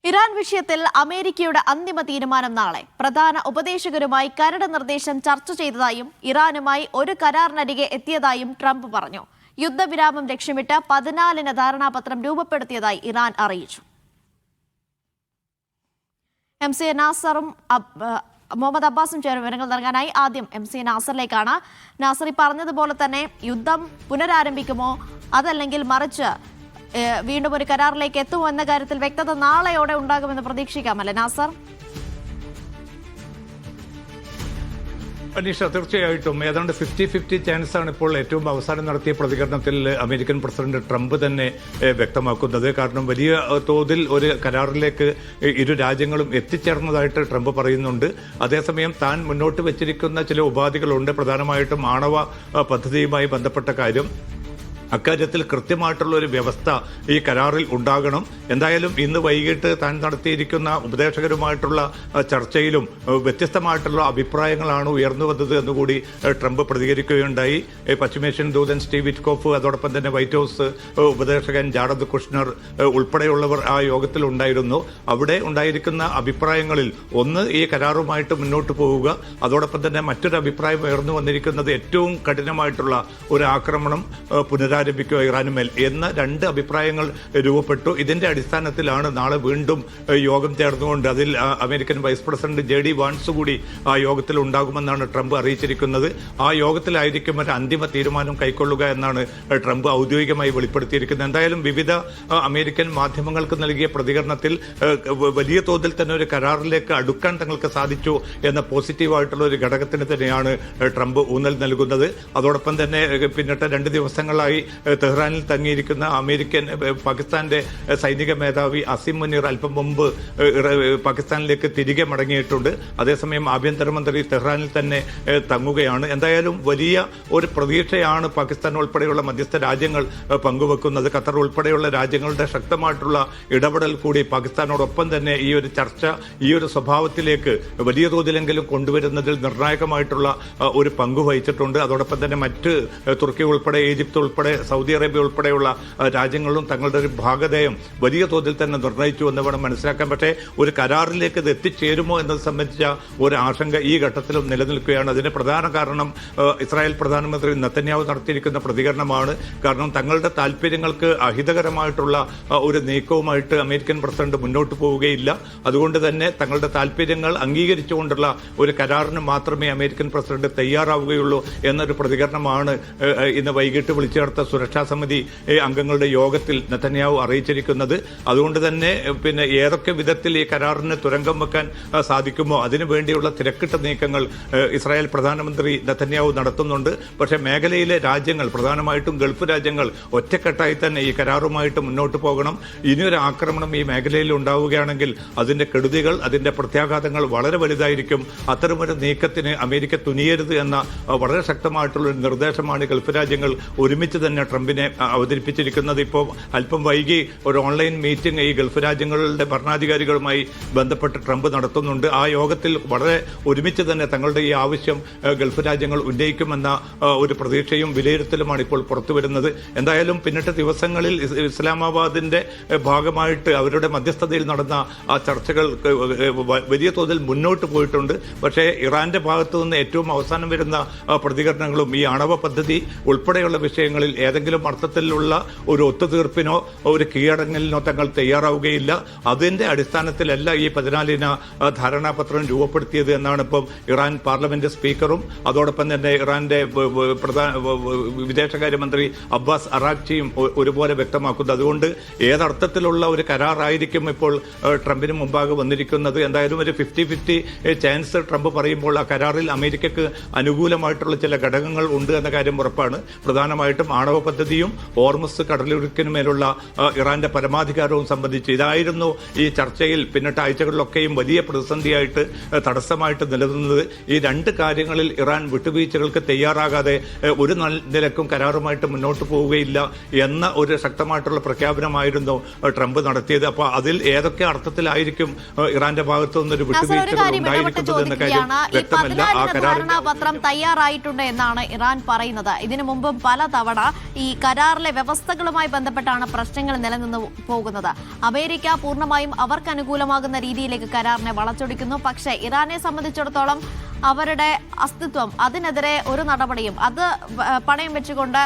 Iran വിഷയത്തിൽ അമേരിക്കയുടെ അന്തിമ തീരുമാനം നാളെ. പ്രധാന ഉപദേശകരുമായി കരട് നിർദ്ദേശം ചർച്ച ചെയ്തതായും ഇറാനുമായി ഒരു കരാറിനരികെ എത്തിയതായും ട്രംപ് പറഞ്ഞു. യുദ്ധവിരാമം ലക്ഷ്യമിട്ട് 14 ധാരണാപത്രം രൂപപ്പെടുത്തിയതായി ഇറാൻ അറിയിച്ചു. MC നാസറും മുഹമ്മദ് അബ്ബാസും ചേർന്ന് വിവരങ്ങൾ നൽകാനായി ആദ്യം MC നാസറിലേക്കാണ്. നാസർ പറഞ്ഞതുപോലെ തന്നെ യുദ്ധം പുനരാരംഭിക്കുമോ അതല്ലെങ്കിൽ മറിച്ച് വീണ്ടും ഒരു കരാറിലേക്ക് എത്തുമോ എന്ന കാര്യത്തിൽ വ്യക്തത നാളെയോടെ ഉണ്ടാകുമെന്ന് പ്രതീക്ഷിക്കാമല്ലേ നാസർ? അനീഷ, തീർച്ചയായിട്ടും ഏതാണ്ട് 50-50 ചാൻസാണ് ഇപ്പോൾ ഏറ്റവും അവസാനം നടത്തിയ പ്രതികരണത്തിൽ അമേരിക്കൻ പ്രസിഡന്റ് ട്രംപ് തന്നെ വ്യക്തമാക്കുന്നത്. കാരണം വലിയ തോതിൽ ഒരു കരാറിലേക്ക് ഇരു രാജ്യങ്ങളും എത്തിച്ചേർന്നതായിട്ട് ട്രംപ് പറയുന്നുണ്ട്. അതേസമയം താൻ മുന്നോട്ട് വെച്ചിരിക്കുന്ന ചില ഉപാധികളുണ്ട്, പ്രധാനമായിട്ടും ആണവ പദ്ധതിയുമായി ബന്ധപ്പെട്ട കാര്യം. അക്കാര്യത്തിൽ കൃത്യമായിട്ടുള്ള ഒരു വ്യവസ്ഥ ഈ കരാറിൽ ഉണ്ടാകണം. എന്തായാലും ഇന്ന് വൈകിട്ട് താൻ നടത്തിയിരിക്കുന്ന ഉപദേശകരുമായിട്ടുള്ള ചർച്ചയിലും വ്യത്യസ്തമായിട്ടുള്ള അഭിപ്രായങ്ങളാണ് ഉയർന്നു വന്നത് എന്നുകൂടി ട്രംപ് പ്രതികരിക്കുകയുണ്ടായി. പശ്ചിമേഷ്യൻ ദൂതൻ സ്റ്റീവ് വിറ്റ്കോഫ്, അതോടൊപ്പം തന്നെ വൈറ്റ് ഹൌസ് ഉപദേശകൻ ജാറദ് കുഷ്നർ ഉൾപ്പെടെയുള്ളവർ ആ യോഗത്തിൽ ഉണ്ടായിരുന്നു. അവിടെ ഉണ്ടായിരിക്കുന്ന അഭിപ്രായങ്ങളിൽ ഒന്ന്, ഈ കരാറുമായിട്ട് മുന്നോട്ട് പോവുക. അതോടൊപ്പം തന്നെ മറ്റൊരു അഭിപ്രായം ഉയർന്നു വന്നിരിക്കുന്നത് ഏറ്റവും കഠിനമായിട്ടുള്ള ഒരു ആക്രമണം പുനരാരംഭിക്കുക ഇറാനുമേൽ എന്ന രണ്ട് അഭിപ്രായങ്ങൾ രൂപപ്പെട്ടു. ഇതിന്റെ അടിസ്ഥാനത്തിലാണ് നാളെ വീണ്ടും യോഗം ചേർന്നുകൊണ്ട് അതിൽ American vice president JD Vance കൂടി ആ യോഗത്തിൽ ഉണ്ടാകുമെന്നാണ് ട്രംപ് അറിയിച്ചിരിക്കുന്നത്. ആ യോഗത്തിലായിരിക്കും ഒരു അന്തിമ തീരുമാനം കൈക്കൊള്ളുക എന്നാണ് ട്രംപ് ഔദ്യോഗികമായി വെളിപ്പെടുത്തിയിരിക്കുന്നത്. എന്തായാലും വിവിധ അമേരിക്കൻ മാധ്യമങ്ങൾക്ക് നൽകിയ പ്രതികരണത്തിൽ വലിയ തോതിൽ തന്നെ ഒരു കരാറിലേക്ക് അടുക്കാൻ തങ്ങൾക്ക് സാധിച്ചു എന്ന പോസിറ്റീവായിട്ടുള്ള ഒരു ഘടകത്തിന് തന്നെയാണ് ട്രംപ് ഊന്നൽ നൽകുന്നത്. അതോടൊപ്പം തന്നെ പിന്നിട്ട 2 ദിവസങ്ങളായി തെഹ്റാനിൽ തങ്ങിയിരിക്കുന്ന പാകിസ്ഥാന്റെ സൈനിക മേധാവി അസിം മുനീർ അല്പം മുമ്പ് പാകിസ്ഥാനിലേക്ക് തിരികെ മടങ്ങിയിട്ടുണ്ട്. അതേസമയം ആഭ്യന്തരമന്ത്രി തെഹ്റാനിൽ തന്നെ തങ്ങുകയാണ്. എന്തായാലും വലിയ ഒരു പ്രതീക്ഷയാണ് പാകിസ്ഥാൻ ഉൾപ്പെടെയുള്ള മധ്യസ്ഥ രാജ്യങ്ങൾ പങ്കുവെക്കുന്നത്. ഖത്തർ ഉൾപ്പെടെയുള്ള രാജ്യങ്ങളുടെ ശക്തമായിട്ടുള്ള ഇടപെടൽ കൂടി പാകിസ്ഥാനോടൊപ്പം തന്നെ ഈ ഒരു ചർച്ച ഈ ഒരു സ്വഭാവത്തിലേക്ക് വലിയ തോതിലെങ്കിലും കൊണ്ടുവരുന്നതിൽ നിർണായകമായിട്ടുള്ള ഒരു പങ്ക് വഹിച്ചിട്ടുണ്ട്. അതോടൊപ്പം തന്നെ മറ്റ് തുർക്കി ഉൾപ്പെടെ, ഈജിപ്ത് ഉൾപ്പെടെ, സൗദി അറേബ്യ ഉൾപ്പെടെയുള്ള രാജ്യങ്ങളും തങ്ങളുടെ ഒരു ഭാഗധേയം വലിയ തോതിൽ തന്നെ നിർണ്ണയിച്ചു എന്ന് വേണം മനസ്സിലാക്കാൻ. പക്ഷേ ഒരു കരാറിലേക്ക് ഇത് എത്തിച്ചേരുമോ എന്നത് സംബന്ധിച്ച ഒരു ആശങ്ക ഈ ഘട്ടത്തിലും നിലനിൽക്കുകയാണ്. അതിന് പ്രധാന കാരണം ഇസ്രായേൽ പ്രധാനമന്ത്രി നെതന്യാഹു നടത്തിയിരിക്കുന്ന പ്രതികരണമാണ്. കാരണം തങ്ങളുടെ താല്പര്യങ്ങൾക്ക് അഹിതകരമായിട്ടുള്ള ഒരു നീക്കവുമായിട്ട് അമേരിക്കൻ പ്രസിഡന്റ് മുന്നോട്ട് പോവുകയില്ല. അതുകൊണ്ട് തന്നെ തങ്ങളുടെ താല്പര്യങ്ങൾ അംഗീകരിച്ചുകൊണ്ടുള്ള ഒരു കരാറിന് മാത്രമേ അമേരിക്കൻ പ്രസിഡന്റ് തയ്യാറാവുകയുള്ളൂ എന്നൊരു പ്രതികരണമാണ് ഇന്ന് വൈകിട്ട് വിളിച്ചു ചേർത്ത സുരക്ഷാ സമിതി അംഗങ്ങളുടെ യോഗത്തിൽ നെതന്യാഹു അറിയിച്ചിരിക്കുന്നത്. അതുകൊണ്ട് തന്നെ ഏതൊക്കെ വിധത്തിൽ ഈ കരാറിന് തുരങ്കം വെക്കാൻ സാധിക്കുമോ അതിനുവേണ്ടിയുള്ള തിരക്കിട്ട നീക്കങ്ങൾ ഇസ്രായേൽ പ്രധാനമന്ത്രി നെതന്യാഹു നടത്തുന്നുണ്ട്. പക്ഷേ മേഖലയിലെ രാജ്യങ്ങൾ, പ്രധാനമായിട്ടും ഗൾഫ് രാജ്യങ്ങൾ ഒറ്റക്കെട്ടായി തന്നെ ഈ കരാറുമായിട്ട് മുന്നോട്ട് പോകണം. ഇനിയൊരു ആക്രമണം ഈ മേഖലയിൽ ഉണ്ടാവുകയാണെങ്കിൽ അതിന്റെ കെടുതികൾ, അതിന്റെ പ്രത്യാഘാതങ്ങൾ വളരെ വലുതായിരിക്കും. അത്തരമൊരു നീക്കത്തിന് അമേരിക്ക തുനിയരുത് എന്ന വളരെ ശക്തമായിട്ടുള്ള ഒരു നിർദ്ദേശമാണ് ഗൾഫ് രാജ്യങ്ങൾ ഒരുമിച്ച് തന്നെ ട്രംപിനെ അവതരിപ്പിച്ചിരിക്കുന്നത്. ഇപ്പോൾ അല്പം വൈകി ഒരു ഓൺലൈൻ മീറ്റിംഗ് ഈ ഗൾഫ് രാജ്യങ്ങളുടെ ഭരണാധികാരികളുമായി ബന്ധപ്പെട്ട് ട്രംപ് നടത്തുന്നുണ്ട്. ആ യോഗത്തിൽ വളരെ ഒരുമിച്ച് തന്നെ തങ്ങളുടെ ഈ ആവശ്യം ഗൾഫ് രാജ്യങ്ങൾ ഉന്നയിക്കുമെന്ന ഒരു പ്രതീക്ഷയും വിലയിരുത്തലുമാണ് ഇപ്പോൾ പുറത്തുവരുന്നത്. എന്തായാലും പിന്നിട്ട ദിവസങ്ങളിൽ ഇസ്ലാമാബാദിന്റെ ഭാഗമായിട്ട് അവരുടെ മധ്യസ്ഥതയിൽ നടന്ന ആ ചർച്ചകൾ വലിയ തോതിൽ മുന്നോട്ട് പോയിട്ടുണ്ട്. പക്ഷേ ഇറാന്റെ ഭാഗത്തു നിന്ന് ഏറ്റവും അവസാനം വരുന്ന പ്രതികരണങ്ങളും ഈ ആണവ പദ്ധതി ഉൾപ്പെടെയുള്ള വിഷയങ്ങളിൽ ഏതെങ്കിലും അർത്ഥത്തിലുള്ള ഒരു ഒത്തുതീർപ്പിനോ ഒരു കീഴടങ്ങലിനോ തങ്ങൾ തയ്യാറാവുകയില്ല. അതിന്റെ അടിസ്ഥാനത്തിലല്ല ഈ 14 ധാരണാപത്രം രൂപപ്പെടുത്തിയത് എന്നാണ് ഇപ്പം ഇറാൻ പാർലമെന്റ് സ്പീക്കറും അതോടൊപ്പം തന്നെ ഇറാന്റെ വിദേശകാര്യമന്ത്രി അബ്ബാസ് അറാക്ചിയും ഒരുപോലെ വ്യക്തമാക്കുന്നത്. അതുകൊണ്ട് ഏതർത്ഥത്തിലുള്ള ഒരു കരാറായിരിക്കും ഇപ്പോൾ ട്രംപിന് മുമ്പാകെ വന്നിരിക്കുന്നത്. എന്തായാലും ഒരു 50-50 ചാൻസ് ട്രംപ് പറയുമ്പോൾ ആ കരാറിൽ അമേരിക്കക്ക് അനുകൂലമായിട്ടുള്ള ചില ഘടകങ്ങൾ ഉണ്ട് എന്ന കാര്യം ഉറപ്പാണ്. പ്രധാനമായിട്ടും ആണവ പദ്ധതിയും ഹോർമുസ് കടലിടുക്കിനുമേലുള്ള ഇറാന്റെ പരമാധികാരവും സംബന്ധിച്ച് ഇതായിരുന്നു ഈ ചർച്ചയിൽ പിന്നിട്ട ആഴ്ചകളിലൊക്കെയും വലിയ പ്രതിസന്ധിയായിട്ട് തടസ്സമായിട്ട് നിലനിന്നത്. ഈ 2 കാര്യങ്ങളിൽ ഇറാൻ വിട്ടുവീഴ്ചകൾക്ക് തയ്യാറാകാതെ ഒരു നിലക്കും കരാറുമായിട്ട് മുന്നോട്ട് പോവുകയില്ല എന്ന ഒരു ശക്തമായിട്ടുള്ള പ്രഖ്യാപനമായിരുന്നു ട്രംപ് നടത്തിയത്. അപ്പോൾ അതിൽ ഏതൊക്കെ അർത്ഥത്തിലായിരിക്കും ഇറാന്റെ ഭാഗത്തു നിന്നൊരു വിട്ടുവീഴ്ചകൾ ഉണ്ടായിരിക്കുന്നത് എന്ന കാര്യം വ്യക്തമല്ല. ആ ധാരണാപത്രം തയ്യാറായിട്ടുണ്ട് എന്നാണ് ഇറാൻ പറയുന്നത്. ഇതിനു മുമ്പ് പലതവണ ഈ കരാറിലെ വ്യവസ്ഥകളുമായി ബന്ധപ്പെട്ടാണ് പ്രശ്നങ്ങൾ നിലനിന്ന് പോകുന്നത്. അമേരിക്ക പൂർണ്ണമായും അവർക്ക് അനുകൂലമാകുന്ന രീതിയിലേക്ക് കരാറിനെ വളച്ചൊടിക്കുന്നു. പക്ഷേ ഇറാനെ സംബന്ധിച്ചിടത്തോളം അവരുടെ അസ്തിത്വം, അതിനെതിരെ ഒരു നടപടിയും, അത് പണയം വെച്ചുകൊണ്ട്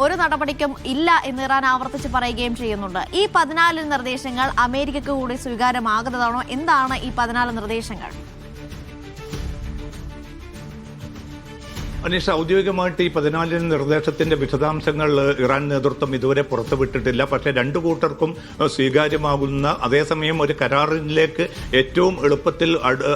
ഒരു നടപടിക്കും ഇല്ല എന്ന് ഇറാൻ ആവർത്തിച്ച് പറയുകയും ചെയ്യുന്നുണ്ട്. ഈ 14 നിർദ്ദേശങ്ങൾ അമേരിക്കയ്ക്ക് കൂടി സ്വീകാര്യമാകുന്നതാണോ? എന്താണ് ഈ 14 നിർദ്ദേശങ്ങൾ? അനീഷ, ഔദ്യോഗികമായിട്ട് ഈ 14 നിർദ്ദേശത്തിന്റെ വിശദാംശങ്ങൾ ഇറാൻ നേതൃത്വം ഇതുവരെ പുറത്തുവിട്ടിട്ടില്ല. പക്ഷേ രണ്ടു കൂട്ടർക്കും സ്വീകാര്യമാകുന്ന, അതേസമയം ഒരു കരാറിലേക്ക് ഏറ്റവും എളുപ്പത്തിൽ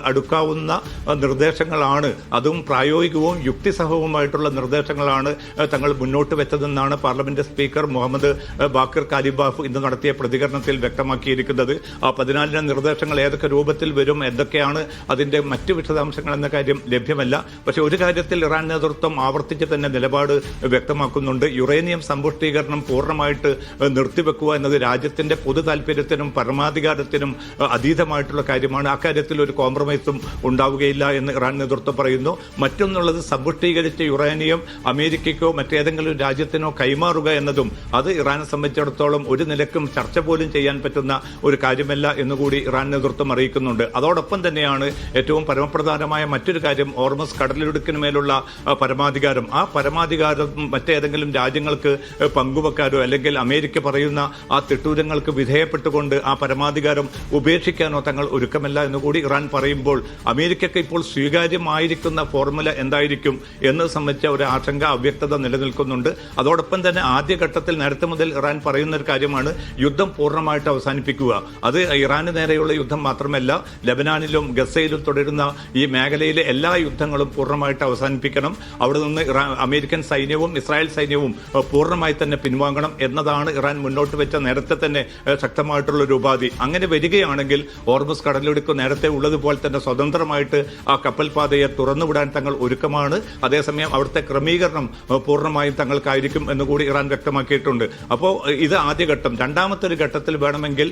അടുക്കാവുന്ന നിർദ്ദേശങ്ങളാണ്, അതും പ്രായോഗികവും യുക്തിസഹവുമായിട്ടുള്ള നിർദ്ദേശങ്ങളാണ് തങ്ങൾ മുന്നോട്ട് വെച്ചതെന്നാണ് പാർലമെന്റ് സ്പീക്കർ മുഹമ്മദ് ബാക്കിർ കാലിബാഫ് ഇന്ന് നടത്തിയ പ്രതികരണത്തിൽ വ്യക്തമാക്കിയിരിക്കുന്നത്. ആ 14 നിർദ്ദേശങ്ങൾ ഏതൊക്കെ രൂപത്തിൽ വരും, എന്തൊക്കെയാണ് അതിന്റെ മറ്റു വിശദാംശങ്ങൾ എന്ന കാര്യം ലഭ്യമല്ല. പക്ഷേ ഒരു കാര്യത്തിൽ ഇറാൻ നേതൃത്വം ആവർത്തിച്ച് തന്നെ നിലപാട് വ്യക്തമാക്കുന്നുണ്ട്. യുറേനിയം സമ്പുഷ്ടീകരണം പൂർണ്ണമായിട്ട് നിർത്തിവെക്കുക എന്നത് രാജ്യത്തിന്റെ പൊതു താൽപര്യത്തിനും പരമാധികാരത്തിനും അതീതമായിട്ടുള്ള കാര്യമാണ്. അക്കാര്യത്തിൽ ഒരു കോംപ്രമൈസും ഉണ്ടാവുകയില്ല എന്ന് ഇറാൻ നേതൃത്വം പറയുന്നു. മറ്റൊന്നുള്ളത്, സമ്പുഷ്ടീകരിച്ച യുറേനിയം അമേരിക്കയ്ക്കോ മറ്റേതെങ്കിലും രാജ്യത്തിനോ കൈമാറുക എന്നതും അത് ഇറാനെ സംബന്ധിച്ചിടത്തോളം ഒരു നിലക്കും ചർച്ച പോലും ചെയ്യാൻ പറ്റുന്ന ഒരു കാര്യമല്ല എന്നുകൂടി ഇറാൻ നേതൃത്വം അറിയിക്കുന്നുണ്ട്. അതോടൊപ്പം തന്നെയാണ് ഏറ്റവും പരമപ്രധാനമായ മറ്റൊരു കാര്യം, ഹോർമസ് കടലിടുക്കിന് മേലുള്ള പരമാധികാരം. ആ പരമാധികാരം മറ്റേതെങ്കിലും രാജ്യങ്ങൾക്ക് പങ്കുവെക്കാനോ അല്ലെങ്കിൽ അമേരിക്ക പറയുന്ന ആ തിട്ടൂരങ്ങൾക്ക് വിധേയപ്പെട്ടുകൊണ്ട് ആ പരമാധികാരം ഉപേക്ഷിക്കാനോ തങ്ങൾ ഒരുക്കമല്ല എന്നുകൂടി ഇറാൻ പറയുമ്പോൾ അമേരിക്കയ്ക്ക് ഇപ്പോൾ സ്വീകാര്യമായിരിക്കുന്ന ഫോർമുല എന്തായിരിക്കും എന്ന് സംബന്ധിച്ച ഒരു ആശങ്ക, അവ്യക്തത നിലനിൽക്കുന്നുണ്ട്. അതോടൊപ്പം തന്നെ ആദ്യഘട്ടത്തിൽ നേരത്തെ മുതൽ ഇറാൻ പറയുന്ന ഒരു കാര്യമാണ് യുദ്ധം പൂർണ്ണമായിട്ട് അവസാനിപ്പിക്കുക. അത് ഇറാന് നേരെയുള്ള യുദ്ധം മാത്രമല്ല, ലബനാനിലും ഗസയിലും തുടരുന്ന ഈ മേഖലയിലെ എല്ലാ യുദ്ധങ്ങളും പൂർണ്ണമായിട്ട് അവസാനിപ്പിക്കണം. അവിടെ നിന്ന് അമേരിക്കൻ സൈന്യവും ഇസ്രായേൽ സൈന്യവും പൂർണ്ണമായി തന്നെ പിൻവാങ്ങണം എന്നതാണ് ഇറാൻ മുന്നോട്ട് വെച്ച നേരത്തെ തന്നെ ശക്തമായിട്ടുള്ള ഒരു ഉപാധി. അങ്ങനെ വരികയാണെങ്കിൽ ഹോർമുസ് കടലിടുക്ക് നേരത്തെ ഉള്ളതുപോലെ തന്നെ സ്വതന്ത്രമായിട്ട് ആ കപ്പൽ പാതയെ തുറന്നുവിടാൻ തങ്ങൾ ഒരുക്കമാണ്. അതേസമയം അവിടുത്തെ ക്രമീകരണം പൂർണ്ണമായും തങ്ങൾക്കായിരിക്കും എന്നുകൂടി ഇറാൻ വ്യക്തമാക്കിയിട്ടുണ്ട്. അപ്പോൾ ഇത് ആദ്യഘട്ടം. രണ്ടാമത്തെ ഒരു ഘട്ടത്തിൽ വേണമെങ്കിൽ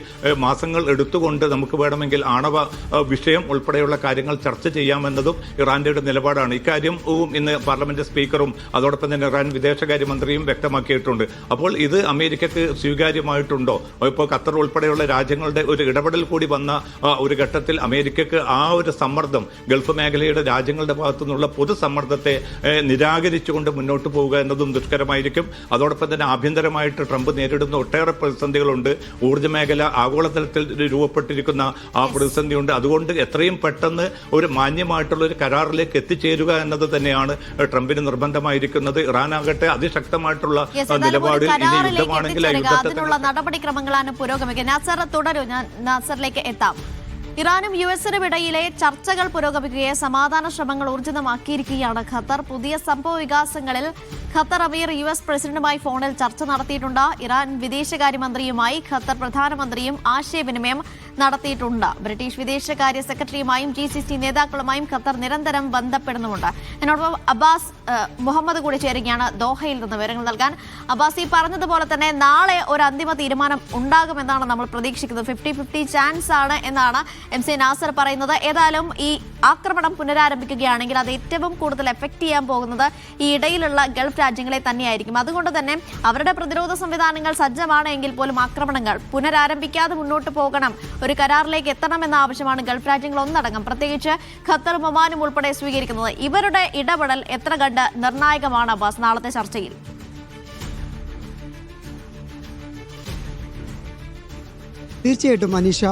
മാസങ്ങൾ എടുത്തുകൊണ്ട് നമുക്ക് വേണമെങ്കിൽ ആണവ വിഷയം ഉൾപ്പെടെയുള്ള കാര്യങ്ങൾ ചർച്ച ചെയ്യാമെന്നതും ഇറാന്റെ ഒരു നിലപാടാണ്. ഇക്കാര്യവും ഇന്ന് പാർലമെന്റ് സ്പീക്കറും അതോടൊപ്പം തന്നെ ഇറാൻ വിദേശകാര്യമന്ത്രിയും വ്യക്തമാക്കിയിട്ടുണ്ട്. അപ്പോൾ ഇത് അമേരിക്കക്ക് സ്വീകാര്യമായിട്ടുണ്ടോ? ഇപ്പോൾ ഖത്തർ ഉൾപ്പെടെയുള്ള രാജ്യങ്ങളുടെ ഒരു ഇടപെടൽ കൂടി വന്ന ഒരു ഘട്ടത്തിൽ അമേരിക്കക്ക് ആ ഒരു സമ്മർദ്ദം, ഗൾഫ് മേഖലയുടെ രാജ്യങ്ങളുടെ ഭാഗത്തു നിന്നുള്ള പൊതുസമ്മർദ്ദത്തെ നിരാകരിച്ചുകൊണ്ട് മുന്നോട്ട് പോവുക എന്നതും ദുഷ്കരമായിരിക്കും. അതോടൊപ്പം തന്നെ ആഭ്യന്തരമായിട്ട് ട്രംപ് നേരിടുന്ന ഒട്ടേറെ പ്രതിസന്ധികളുണ്ട്. ഊർജ്ജ മേഖല ആഗോളതലത്തിൽ രൂപപ്പെട്ടിരിക്കുന്ന ആ പ്രതിസന്ധിയുണ്ട്. അതുകൊണ്ട് എത്രയും പെട്ടെന്ന് ഒരു മാന്യമായിട്ടുള്ള ഒരു കരാറിലേക്ക് എത്തിച്ചേരുക എന്നത് തന്നെയാണ് ട്രംപിന് നിർബന്ധമായിരിക്കുന്നത്. ഇറാനാകട്ടെ അതിശക്തമായിട്ടുള്ള നിലപാടിൽ ഇനി യുദ്ധമാണെങ്കിൽ അതിനുള്ള നടപടിക്രമങ്ങളാണ് പുരോഗമിക്കുന്നത്. നാസർ തുടരൂ, ഞാൻ നാസറിലേക്ക് എത്താം. ഇറാനും യുഎസിനും ഇടയിലെ ചർച്ചകൾ പുരോഗമിക്കുകയെ സമാധാന ശ്രമങ്ങൾ ഊർജിതമാക്കിയിരിക്കുകയാണ് ഖത്തർ. പുതിയ സംഭവ വികാസങ്ങളിൽ ഖത്തർ അമീർ യുഎസ് പ്രസിഡന്റുമായി ഫോണിൽ ചർച്ച നടത്തിയിട്ടുണ്ട്. ഇറാൻ വിദേശകാര്യമന്ത്രിയുമായി ഖത്തർ പ്രധാനമന്ത്രിയും ആശയവിനിമയം നടത്തിയിട്ടുണ്ട്. ബ്രിട്ടീഷ് വിദേശകാര്യ സെക്രട്ടറിയുമായും GCC നേതാക്കളുമായും ഖത്തർ നിരന്തരം ബന്ധപ്പെടുന്നുമുണ്ട്. എന്നോടൊപ്പം അബ്ബാസ് മുഹമ്മദ് കൂടി ചേരുകയാണ് ദോഹയിൽ നിന്ന് വിവരങ്ങൾ നൽകാൻ. അബ്ബാസ്, ഈ പറഞ്ഞതുപോലെ തന്നെ നാളെ ഒരു അന്തിമ തീരുമാനം ഉണ്ടാകുമെന്നാണ് നമ്മൾ പ്രതീക്ഷിക്കുന്നത്. 50-50 ചാൻസ് ആണ് എന്നാണ് MC നാസർ പറയുന്നത്. ഏതായാലും ഈ ആക്രമണം പുനരാരംഭിക്കുകയാണെങ്കിൽ അത് ഏറ്റവും കൂടുതൽ എഫക്ട് ചെയ്യാൻ പോകുന്നത് ഈ ഇടയിലുള്ള ഗൾഫ് രാജ്യങ്ങളെ തന്നെയായിരിക്കും. അതുകൊണ്ട് തന്നെ അവരുടെ പ്രതിരോധ സംവിധാനങ്ങൾ സജ്ജമാണ് എങ്കിൽ പോലും ആക്രമണങ്ങൾ പുനരാരംഭിക്കാതെ മുന്നോട്ട് പോകണം, ഒരു കരാറിലേക്ക് എത്തണമെന്ന ആവശ്യമാണ് ഗൾഫ് രാജ്യങ്ങൾ ഒന്നടങ്കം, പ്രത്യേകിച്ച് ഖത്തറും ഒമാനും ഉൾപ്പെടെ സ്വീകരിക്കുന്നത്. ഇവരുടെ ഇടപെടൽ എത്ര കണ്ട് നിർണായകമാണ് അബ്ബാസ് നാളത്തെ ചർച്ചയിൽ? തീർച്ചയായിട്ടും അനീഷ,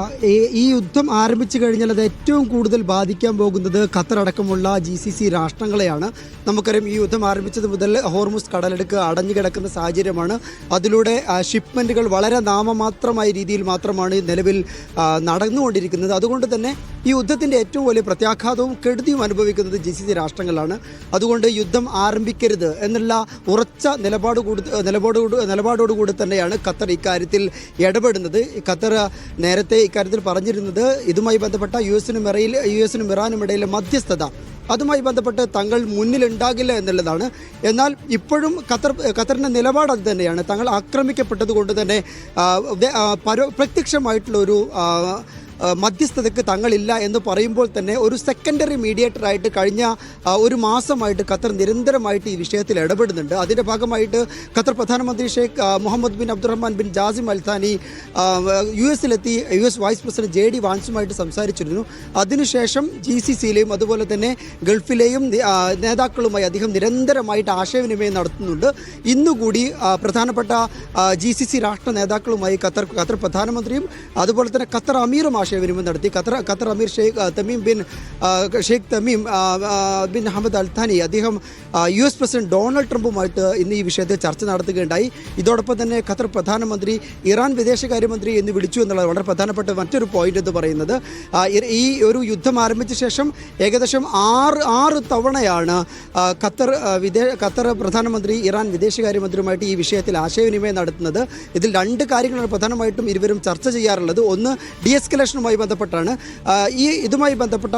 ഈ യുദ്ധം ആരംഭിച്ചു കഴിഞ്ഞാൽ അത് ഏറ്റവും കൂടുതൽ ബാധിക്കാൻ പോകുന്നത് ഖത്തർ അടക്കമുള്ള GCC രാഷ്ട്രങ്ങളെയാണ്. നമുക്കറിയാം, ഈ യുദ്ധം ആരംഭിച്ചത് മുതൽ ഹോർമുസ് കടലെടുക്ക് അടഞ്ഞു കിടക്കുന്ന സാഹചര്യമാണ്. അതിലൂടെ ഷിപ്മെൻറ്റുകൾ വളരെ നാമമാത്രമായ രീതിയിൽ മാത്രമാണ് നിലവിൽ നടന്നുകൊണ്ടിരിക്കുന്നത്. അതുകൊണ്ട് തന്നെ ഈ യുദ്ധത്തിൻ്റെ ഏറ്റവും വലിയ പ്രത്യാഘാതവും കെടുതിയും അനുഭവിക്കുന്നത് GCC രാഷ്ട്രങ്ങളാണ്. അതുകൊണ്ട് യുദ്ധം ആരംഭിക്കരുത് എന്നുള്ള ഉറച്ച നിലപാടോടുകൂടി തന്നെയാണ് ഖത്തർ ഇക്കാര്യത്തിൽ ഇടപെടുന്നത്. ഖത്തർ നേരത്തെ ഇക്കാര്യത്തിൽ പറഞ്ഞിരുന്നത് ഇതുമായി ബന്ധപ്പെട്ട യുഎസിനും ഇറാനും ഇടയിലെ മധ്യസ്ഥത, അതുമായി ബന്ധപ്പെട്ട് തങ്ങൾ മുന്നിലുണ്ടാകില്ല എന്നുള്ളതാണ്. എന്നാൽ ഇപ്പോഴും ഖത്തറിൻ്റെ നിലപാട് അത് തന്നെയാണ്. തങ്ങൾ ആക്രമിക്കപ്പെട്ടത് കൊണ്ട് തന്നെ പ്രത്യക്ഷമായിട്ടുള്ള ഒരു മധ്യസ്ഥതയ്ക്ക് തങ്ങളില്ല എന്ന് പറയുമ്പോൾ തന്നെ ഒരു സെക്കൻഡറി മീഡിയേറ്ററായിട്ട് കഴിഞ്ഞ ഒരു മാസമായിട്ട് ഖത്തർ നിരന്തരമായിട്ട് ഈ വിഷയത്തിൽ ഇടപെടുന്നുണ്ട്. അതിൻ്റെ ഭാഗമായിട്ട് ഖത്തർ പ്രധാനമന്ത്രി Sheikh Mohammed bin Abdulrahman bin Jassim Al Thani US-ലെത്തി US വൈസ് പ്രസിഡന്റ് JD വാൻസുമായിട്ട് സംസാരിച്ചിരുന്നു. അതിനുശേഷം GCC-യിലെയും അതുപോലെ തന്നെ ഗൾഫിലെയും നേതാക്കളുമായി അദ്ദേഹം നിരന്തരമായിട്ട് ആശയവിനിമയം നടത്തുന്നുണ്ട്. ഇന്നുകൂടി പ്രധാനപ്പെട്ട GCC രാഷ്ട്ര നേതാക്കളുമായി ഖത്തർ പ്രധാനമന്ത്രിയും അതുപോലെ തന്നെ ഖത്തർ അമീറും ആശയവിനിമയം നടത്തി. Qatar Amir Sheikh Tamim bin Hamad Al താനി അദ്ദേഹം US പ്രസിഡന്റ് ഡൊണാൾഡ് ട്രംപുമായിട്ട് ഇന്ന് ഈ വിഷയത്തിൽ ചർച്ച നടത്തുകയുണ്ടായി. ഇതോടൊപ്പം തന്നെ ഖത്തർ പ്രധാനമന്ത്രി ഇറാൻ വിദേശകാര്യമന്ത്രി എന്ന് വിളിച്ചു എന്നുള്ളത് വളരെ പ്രധാനപ്പെട്ട മറ്റൊരു പോയിന്റ് എന്ന് പറയുന്നത് ഈ ഒരു യുദ്ധം ആരംഭിച്ച ശേഷം ഏകദേശം ആറ് തവണയാണ് ഖത്തർ പ്രധാനമന്ത്രി ഇറാൻ വിദേശകാര്യമന്ത്രിയുമായിട്ട് ഈ വിഷയത്തിൽ ആശയവിനിമയം നടത്തുന്നത്. ഇതിൽ രണ്ട് കാര്യങ്ങളാണ് പ്രധാനമായിട്ടും ഇരുവരും ചർച്ച ചെയ്യാറുള്ളത്. ഒന്ന് ഡീഎസ്കലേഷനുമായി ബന്ധപ്പെട്ടാണ്. ഇതുമായി ബന്ധപ്പെട്ട